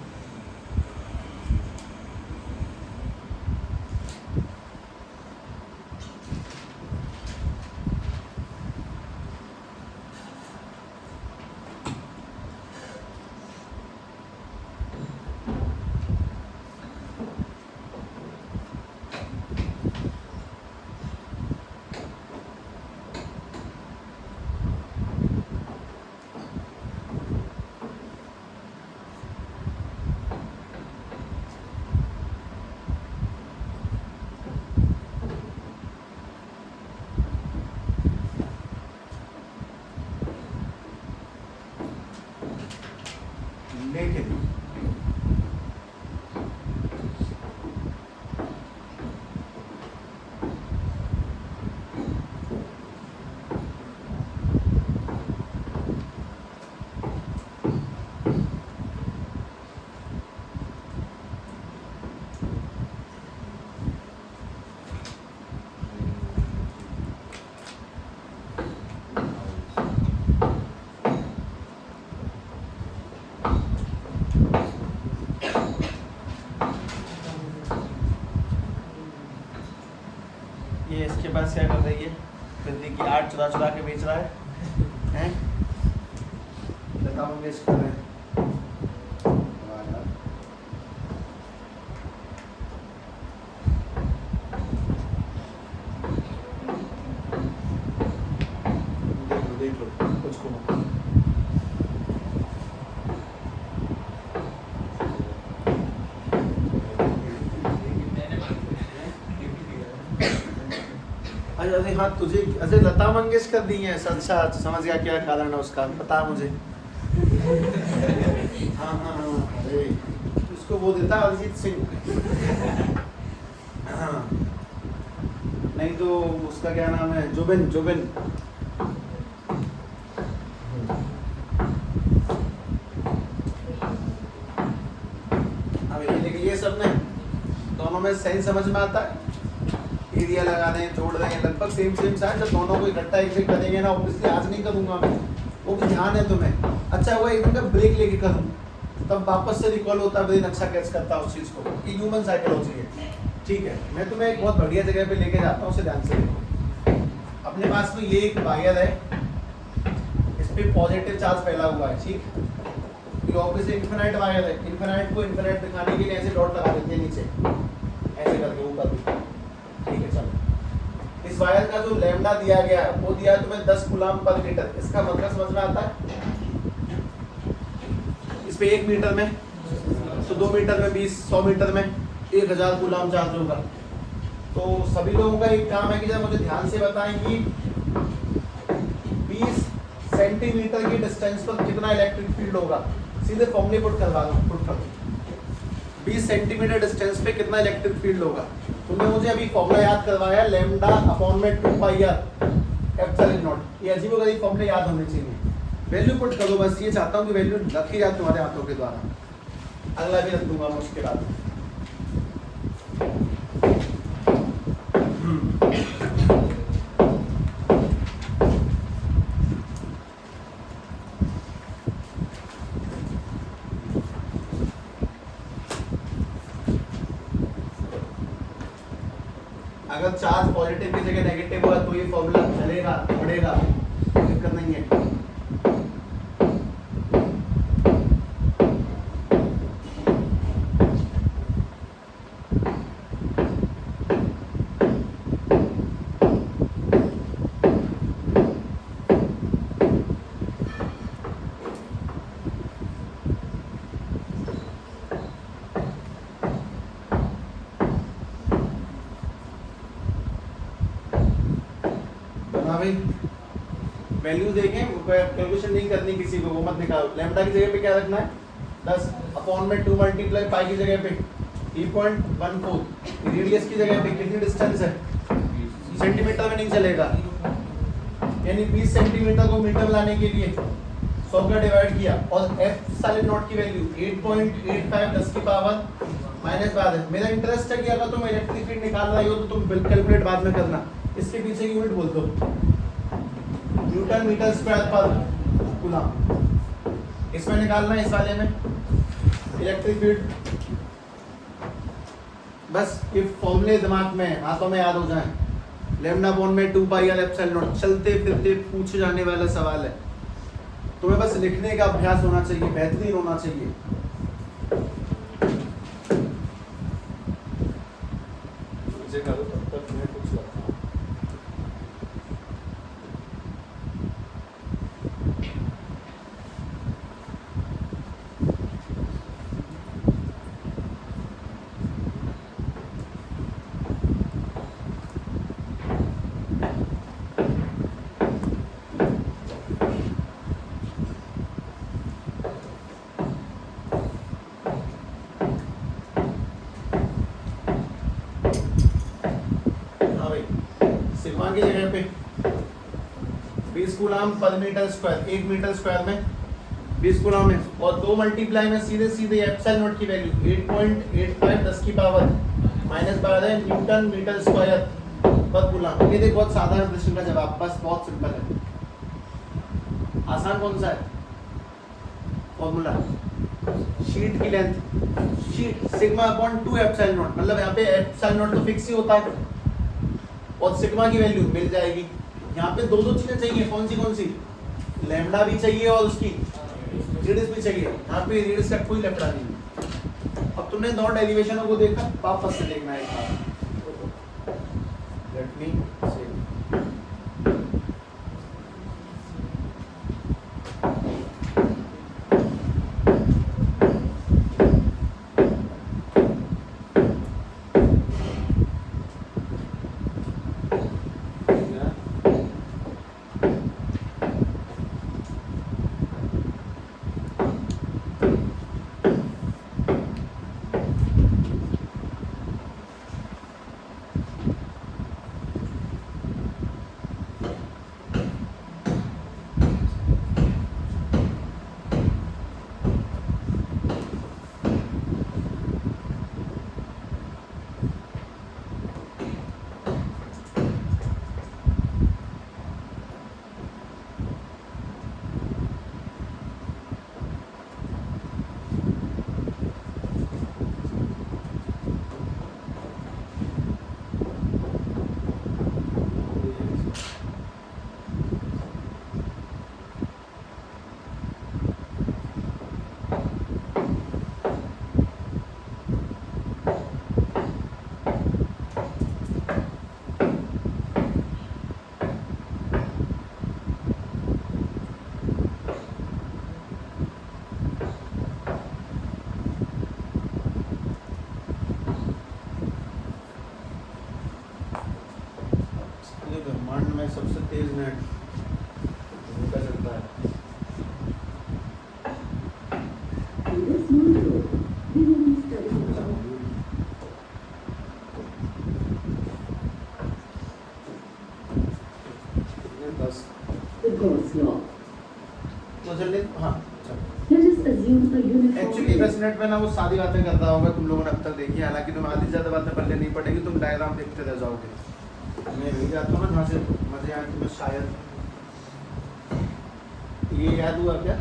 लेकिन ये इसके पास क्या कर रही है? प्रतीक की आर्ट चुरा चुरा के बेच रहा है? लता मंगेशकर है। देख लो कुछ को अरे हाँ, तुझे अरे लता मंगेशकर दी है। अच्छा, समझ गया क्या कारण है उसका, बता मुझे। हाँ हाँ हाँ, अरे वो देता अरिजीत सिंह। हाँ। नहीं तो उसका क्या नाम है, जुबिन जुबिन। अब ये लिख लिए सबने, दोनों में सही समझ में आता है। एरिया लगा दें, जोड़ दें, लगभग सेम सेम सा है। जब दोनों को इकट्ठा एक से करेंगे ना, ऑब्वियसली आज नहीं करूंगा मैं, वो भी ध्यान है तुम्हें। अच्छा हुआ एक दिन का ब्रेक लेके करूँ, तब वापस से रिकॉल होता है, ब्रेन अच्छा कैच करता है उस चीज़ को। ये ह्यूमन साइकोलॉजी है, ठीक है। मैं तुम्हें एक बहुत बढ़िया जगह पे लेके जाता हूँ, उसे ध्यान से देखो। अपने पास में ये एक वायर है, इस पे पॉजिटिव चार्ज फैला हुआ है, ठीक। ये ऑब्वियसली इन्फिनाइट वायर है, इन्फिनाइट को इन्फिनाइट दिखाने के लिए ऐसे डॉट लगा देते हैं नीचे, ऐसे करके ऊपर भी, ठीक है। चलो, इस वायर का जो लैम्डा दिया गया है वो दिया है तुम्हें 10 कूलम पर मीटर। इसका मतलब समझ में आता है? इस पे 1 मीटर में तो 2 मीटर में 20, 100 मीटर में 1000 कूलम चार्ज होगा। तो सभी लोगों का एक काम है कि जब मुझे ध्यान से बताएं कि 20 सेंटीमीटर की डिस्टेंस पर कितना इलेक्ट्रिक फील्ड होगा। सीधे फॉर्मूले पुट करवा दो, पुट कर दो। 20 सेंटीमीटर डिस्टेंस पे कितना इलेक्ट्रिक फील्ड होगा। तुमने मुझे अभी फॉर्मूला याद करवाया, लैम्डा अपॉन में 2 पाई आर एप्सिलॉन नॉट। ये अजीबोगरीब फॉर्मूले याद होने चाहिए। वैल्यू पुट कर दो, बस ये चाहता हूँ कि वैल्यू रखी जाए तुम्हारे हाथों के द्वारा। अगला भी रख दूंगा मैं उसके बाद। अगर चार्ज पॉजिटिव की जगह नेगेटिव हुआ तो ये फॉर्मूला चलेगा, बढ़ेगा, कोई दिक्कत नहीं है। वैल्यू देखें, कैलकुलेशन नहीं करनी किसी को, वो मत निकालो। लैम्डा की जगह पे क्या रखना है? 10 अपॉन में 2 मल्टीप्लाई पाई की जगह पे 3.14। रेडियस की जगह पे कितनी डिस्टेंस है? सेंटीमीटर में नहीं चलेगा, यानी 20 सेंटीमीटर को मीटर लाने के लिए 100 का डिवाइड किया, और एप्सिलॉन नॉट की वैल्यू 8.85 10 की पावर माइनस बाद है। मेरा इंटरेस्ट है कि अगर तुम इलेक्ट्रिक फील्ड निकाल रहे हो तो तुम बिल कैलकुलेट बाद में करना। इसके पीछे की यूनिट बोल दो, न्यूटन मीटर स्क्वायर पर कूलम। इसमें निकालना है, इस वाले में इलेक्ट्रिक फील्ड। बस ये फॉर्मूले दिमाग में, हाथों में याद हो जाए। लैम्डा अपॉन में 2 पाई आर एप्सिलॉन नॉट चलते फिरते पूछे जाने वाला सवाल है। तुम्हें बस लिखने का अभ्यास होना चाहिए, बेहतरीन होना चाहिए। करो तब तक मैं कुछ लगता हूँ। की जगह पे 20 coulomb per metre square, 1 metre square में 20 कूलम है, और 2 मल्टीप्लाई में सीधे सीधे एप्सिलॉन नॉट की वैल्यू 8.85 10 की power minus 12 newton metre square पर कूलम। ये देख बहुत साधारण प्रश्न का जवाब, बस बहुत सिंपल है। आसान कौन सा है? फॉर्मूला शीट की length, sheet sigma upon 2 epsilon not, मतलब यहाँ पे एप्सिलॉन नॉट तो फिक्स ही होता है और सिग्मा की वैल्यू मिल जाएगी। यहाँ पे दो चीजें चाहिए, कौन सी? लैम्डा भी चाहिए और उसकी रेडियस भी चाहिए। यहाँ पे रेडियस का कोई लफड़ा नहीं। अब तुमने दो डेरिवेशनों को देखा, वापस से देखना है एक बार। लेट मी से 10 मिनट में ना वो सारी बातें कर रहा होगा, तुम लोगों ने अब तक देखी, हालांकि तुम आधी ज़्यादा बातें पढ़ने नहीं पड़ेगी, तुम डायग्राम देखते रह जाओगे। मैं भी जाता हूँ ना जहाँ से मज़े आए तुम्हें शायद। ये याद हुआ क्या?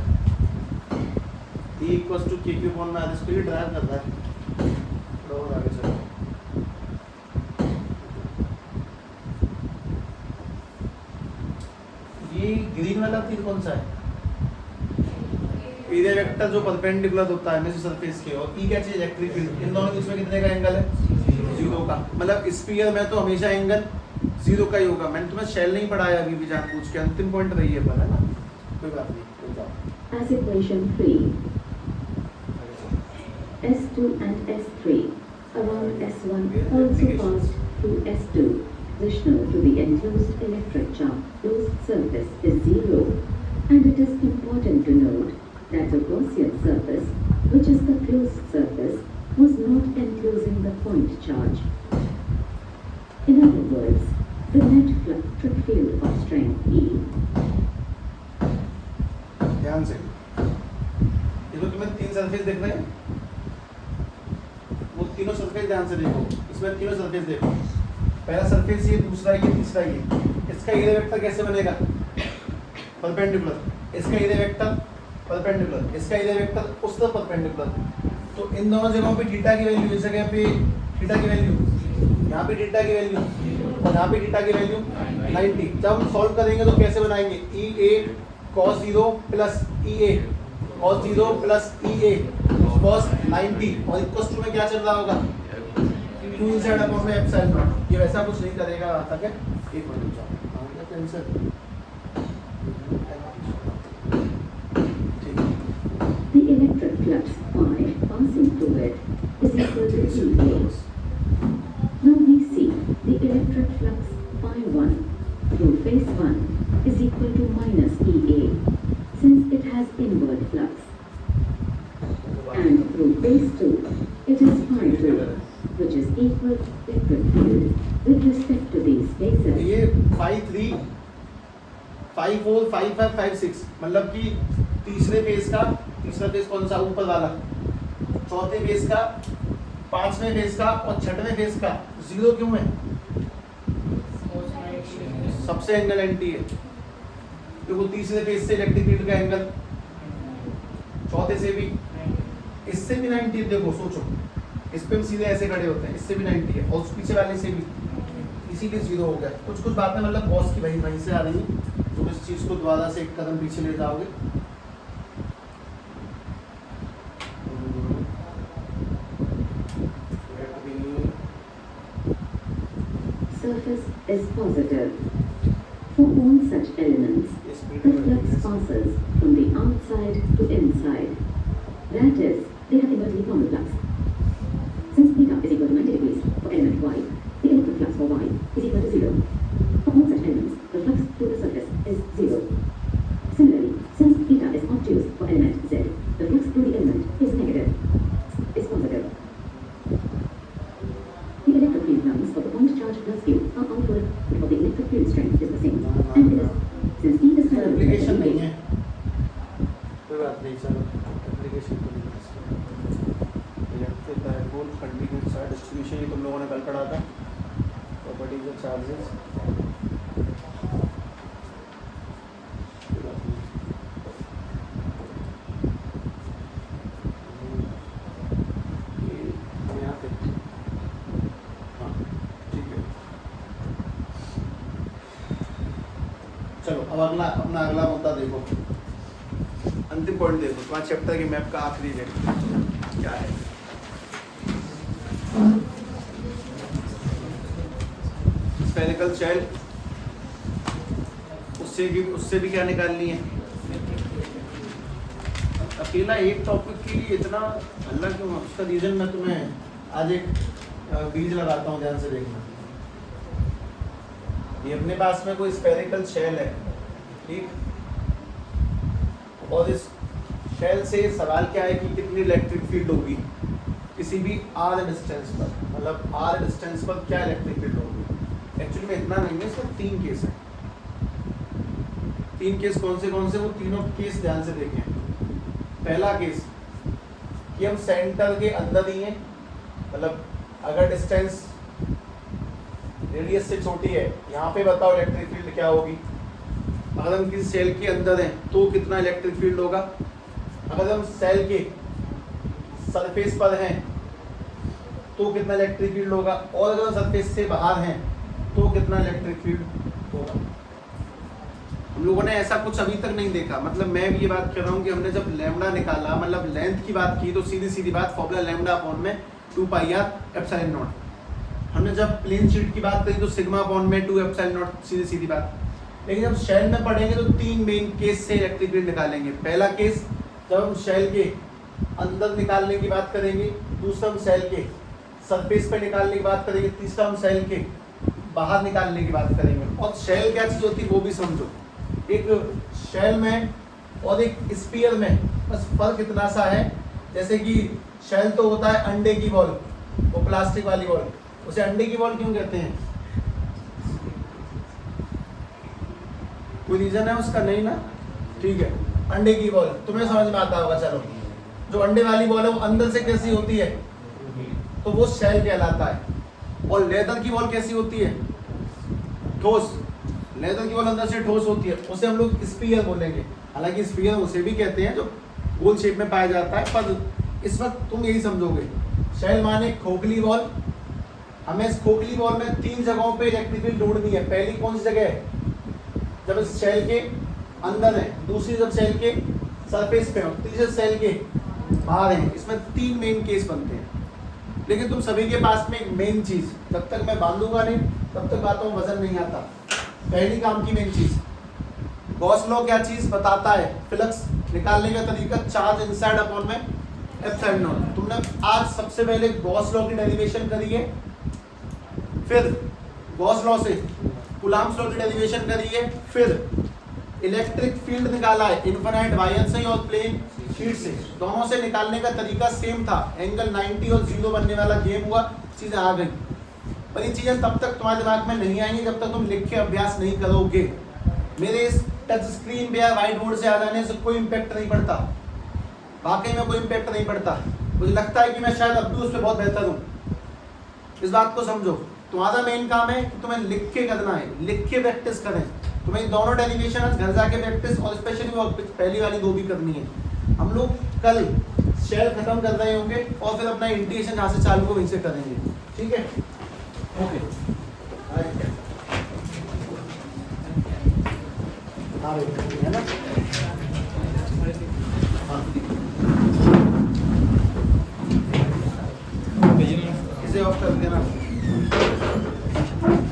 E equals to K Q upon R square derive कर रहा है। थोड़ा और आगे चलो। ये ग्रीन वाला तीर कौन सा है? एरिया वेक्टर जो परपेंडिकुलर होता है में से सरफेस के, और ई क्या चीज? Electric field. इन दोनों के बीच में कितने का एंगल है? 0 का। मतलब स्फीयर में तो हमेशा एंगल 0 का ही होगा। मैंने तुम्हें शेल नहीं पढ़ाया अभी भी जानबूझ के, अंतिम पॉइंट रही है पर, है ना? कोई बात नहीं, जाओ। As equation 3, S2 and S3 around S1 also passed through S2. Positional to the enclosed electric charge closed surface is 0, and it is important to note that the Gaussian surface, which is the closed surface, was not enclosing the point charge. In other words, the net electric field of strength E. ध्यान से ये तो तुम्हें 3 surface देख रहे हैं, वो तीनों सरफेस ध्यान से देखो। इसमें तीनों सरफेस देखो, पहला सरफेस ये, दूसरा ये, तीसरा ये। इसका एरिया वेक्टर कैसे बनेगा? परपेंडिकुलर। इसका एरिया वेक्टर परपेंडिकुलर, इसका एरिया वेक्टर उस तरफ परपेंडिकुलर। तो इन दोनों जगहों पे थीटा की वैल्यू, इस जगह पे थीटा की वैल्यू, यहाँ पे थीटा की वैल्यू और यहाँ पे थीटा की वैल्यू 90। जब हम सॉल्व करेंगे तो कैसे बनाएंगे? ई ए cos 0 प्लस ई ए, cos 0 प्लस ई ए cos 90, और इक्वल्स टू में क्या चल रहा होगा? q z अपॉन में एप्सिलॉन नॉट। ये वैसा कुछ नहीं करेगा आता क्या? एक मिनट जाओ, आगे आंसर ठीक। The electric flux phi passing through it is equal to EA. Now we see the electric flux phi 1 through phase 1 is equal to minus EA, since it has inward flux. And through phase 2, it is phi 2, which is equal to electric field with respect to these phases. ये 5 3 5 4 5 5 5 6, मतलब कि तीसरे phase का, तीसरा phase कौन सा? ऊपर वाला। चौथे फेज का, पांचवें फेज का और छठवें फेज का 0 क्यों है? सबसे एंगल एंटी है, क्योंकि तीसरे फेज से इलेक्ट्रिक फील्ड का एंगल, चौथे से भी, इससे भी 90। देखो सोचो, इस पे हम सीधे ऐसे खड़े होते हैं, इससे भी 90 है, और उस पीछे वाले से भी, इसीलिए 0 हो गया। कुछ कुछ बातें मतलब बॉस की वहीं से आ रही है, तो इस चीज़ को दोबारा से एक कदम पीछे ले जाओगे। Surface is positive. For all such elements, the flux passes from the outside to inside. That is, they have inverted uniform flux. Since theta is equal to 90 degrees for element y, the electric flux for y is equal to 0. For all such elements, the flux through the surface is 0. Similarly, since theta is obtuse for element z, the flux through the element is negative, is positive. The electric field lines of the point charge plus q are outward, but the electric field strength is the same. And it is, since E is higher than application नहीं the है, कोई बात नहीं, चलो application को नहीं। Electric dipole continuous charge distribution, ये तुम लोगों ने कल पढ़ा था, प्रॉपर्टीज ऑफ चार्जेस। चलो अब अगला, अपना अगला मुद्दा देखो, अंतिम पॉइंट देखो, तुम्हारे चैप्टर के मैप का आखिरी देखो क्या है। स्फेरिकल शेल, उससे भी क्या निकालनी है? अकेला एक टॉपिक के लिए इतना हल्ला क्यों? उसका रीजन मैं तुम्हें आज एक बीज लगाता हूँ, ध्यान से देखना। ये अपने पास में कोई स्फेरिकल शेल है, ठीक, और इस शेल से सवाल क्या है कि कितनी इलेक्ट्रिक फील्ड होगी किसी भी आर डिस्टेंस पर, मतलब आर डिस्टेंस पर क्या इलेक्ट्रिक फील्ड होगी। एक्चुअली में इतना नहीं है, सिर्फ 3 केस है। 3 केस कौन से? वो तीनों केस ध्यान से देखें। पहला केस कि हम सेंटर के अंदर ही हैं, मतलब अगर डिस्टेंस रेडियस से छोटी है, यहाँ पे बताओ इलेक्ट्रिक फील्ड क्या होगी। अगर हम किसी सेल के अंदर हैं तो कितना इलेक्ट्रिक फील्ड होगा, अगर हम सेल के सरफेस पर हैं तो कितना इलेक्ट्रिक फील्ड होगा, और अगर हम सरफेस से बाहर हैं तो कितना इलेक्ट्रिक फील्ड होगा। हम लोगों ने ऐसा कुछ अभी तक नहीं देखा। मतलब मैं भी ये बात कर रहा हूँ कि हमने जब लैम्डा निकाला, मतलब लेंथ की बात की, तो सीधी सीधी बात फॉर्मूला लैम्डा अपॉन में 2πr/ε0। हमने जब प्लेन शीट की बात करी तो सिग्मा अपॉन में 2ε0, सीधी सीधी बात। लेकिन जब शेल में पढ़ेंगे तो 3 मेन केस से इलेक्ट्रिक फील्ड निकालेंगे। पहला केस जब हम शेल के अंदर निकालने की बात करेंगे, दूसरा हम शेल के सरफेस पे निकालने की बात करेंगे, तीसरा हम शेल के बाहर निकालने की बात करेंगे। और शेल क्या चीज़ होती है वो भी समझो। एक शेल में और एक स्फीयर में बस फर्क इतना सा है, जैसे कि शेल तो होता है अंडे की बॉल, वो प्लास्टिक वाली बॉल, उसे अंडे की बॉल क्यों कहते हैं? कोई रीजन है उसका? नहीं ना, ठीक है। अंडे की बॉल तुम्हें समझ में आता होगा। चलो, जो अंडे वाली बॉल है वो अंदर से कैसी होती है, तो वो शेल कहलाता है। और लेदर की बॉल कैसी होती है? ठोस। लेदर की बॉल अंदर से ठोस होती है, उसे हम लोग स्फीयर बोलेंगे। हालांकि स्फीयर उसे भी कहते हैं जो गोल शेप में पाया जाता है, पर इस वक्त तुम यही समझोगे शेल माने खोखली बॉल। हमें इस खोखली बॉल में 3 जगहों पे इलेक्ट्रिक फील्ड ढूंढनी है। पहली कौन सी जगह है? जब इस शेल के अंदर है, दूसरी जब शेल के सरफेस पे हो, तीसरे शेल के बाहर है। इसमें 3 मेन केस बनते हैं। लेकिन तुम सभी के पास में एक मेन चीज, जब तक मैं बांधूंगा नहीं तब तक बातों में वजन नहीं आता। पहली काम की मेन चीज, गॉस लॉ क्या चीज बताता है? फ्लक्स निकालने का तरीका, चार्ज इनसाइड अपॉन में ε0। तुमने आज सबसे पहले गॉस लॉ की डेरिवेशन करी है, फिर गॉस लॉ से कूलम्ब्स लॉ की डेरिवेशन करी है, फिर इलेक्ट्रिक फील्ड निकाला है इनफिनिट वायर से और प्लेन शीट से। दोनों से निकालने का तरीका सेम था। एंगल 90 और 0 बनने वाला गेम हुआ, चीजें आ गई। पर ये चीजें तब तक तुम्हारे दिमाग में नहीं आएंगी जब तक तुम लिख के अभ्यास नहीं करोगे। मेरे इस टच स्क्रीन पे या व्हाइट बोर्ड से आ जाने से कोई इम्पैक्ट नहीं पड़ता, वाकई में कोई इम्पैक्ट नहीं पड़ता। मुझे लगता है कि मैं शायद अब भी उस पर बहुत बेहतर हूँ, इस बात को समझो। तुम्हारा मेन काम है कि तुम्हें लिख के करना है, लिख के प्रैक्टिस करें। तुम्हें दोनों डेरिवेशन घर जाके प्रैक्टिस, और स्पेशली वो पहली वाली 2 भी करनी है। हम लोग कल शेल खत्म कर रहे होंगे और फिर अपना इंटीग्रेशन जहाँ से चालू हो वहीं से करेंगे, ठीक है? ओके, हाँ है ना? हाँ, इसे ऑफ कर देना।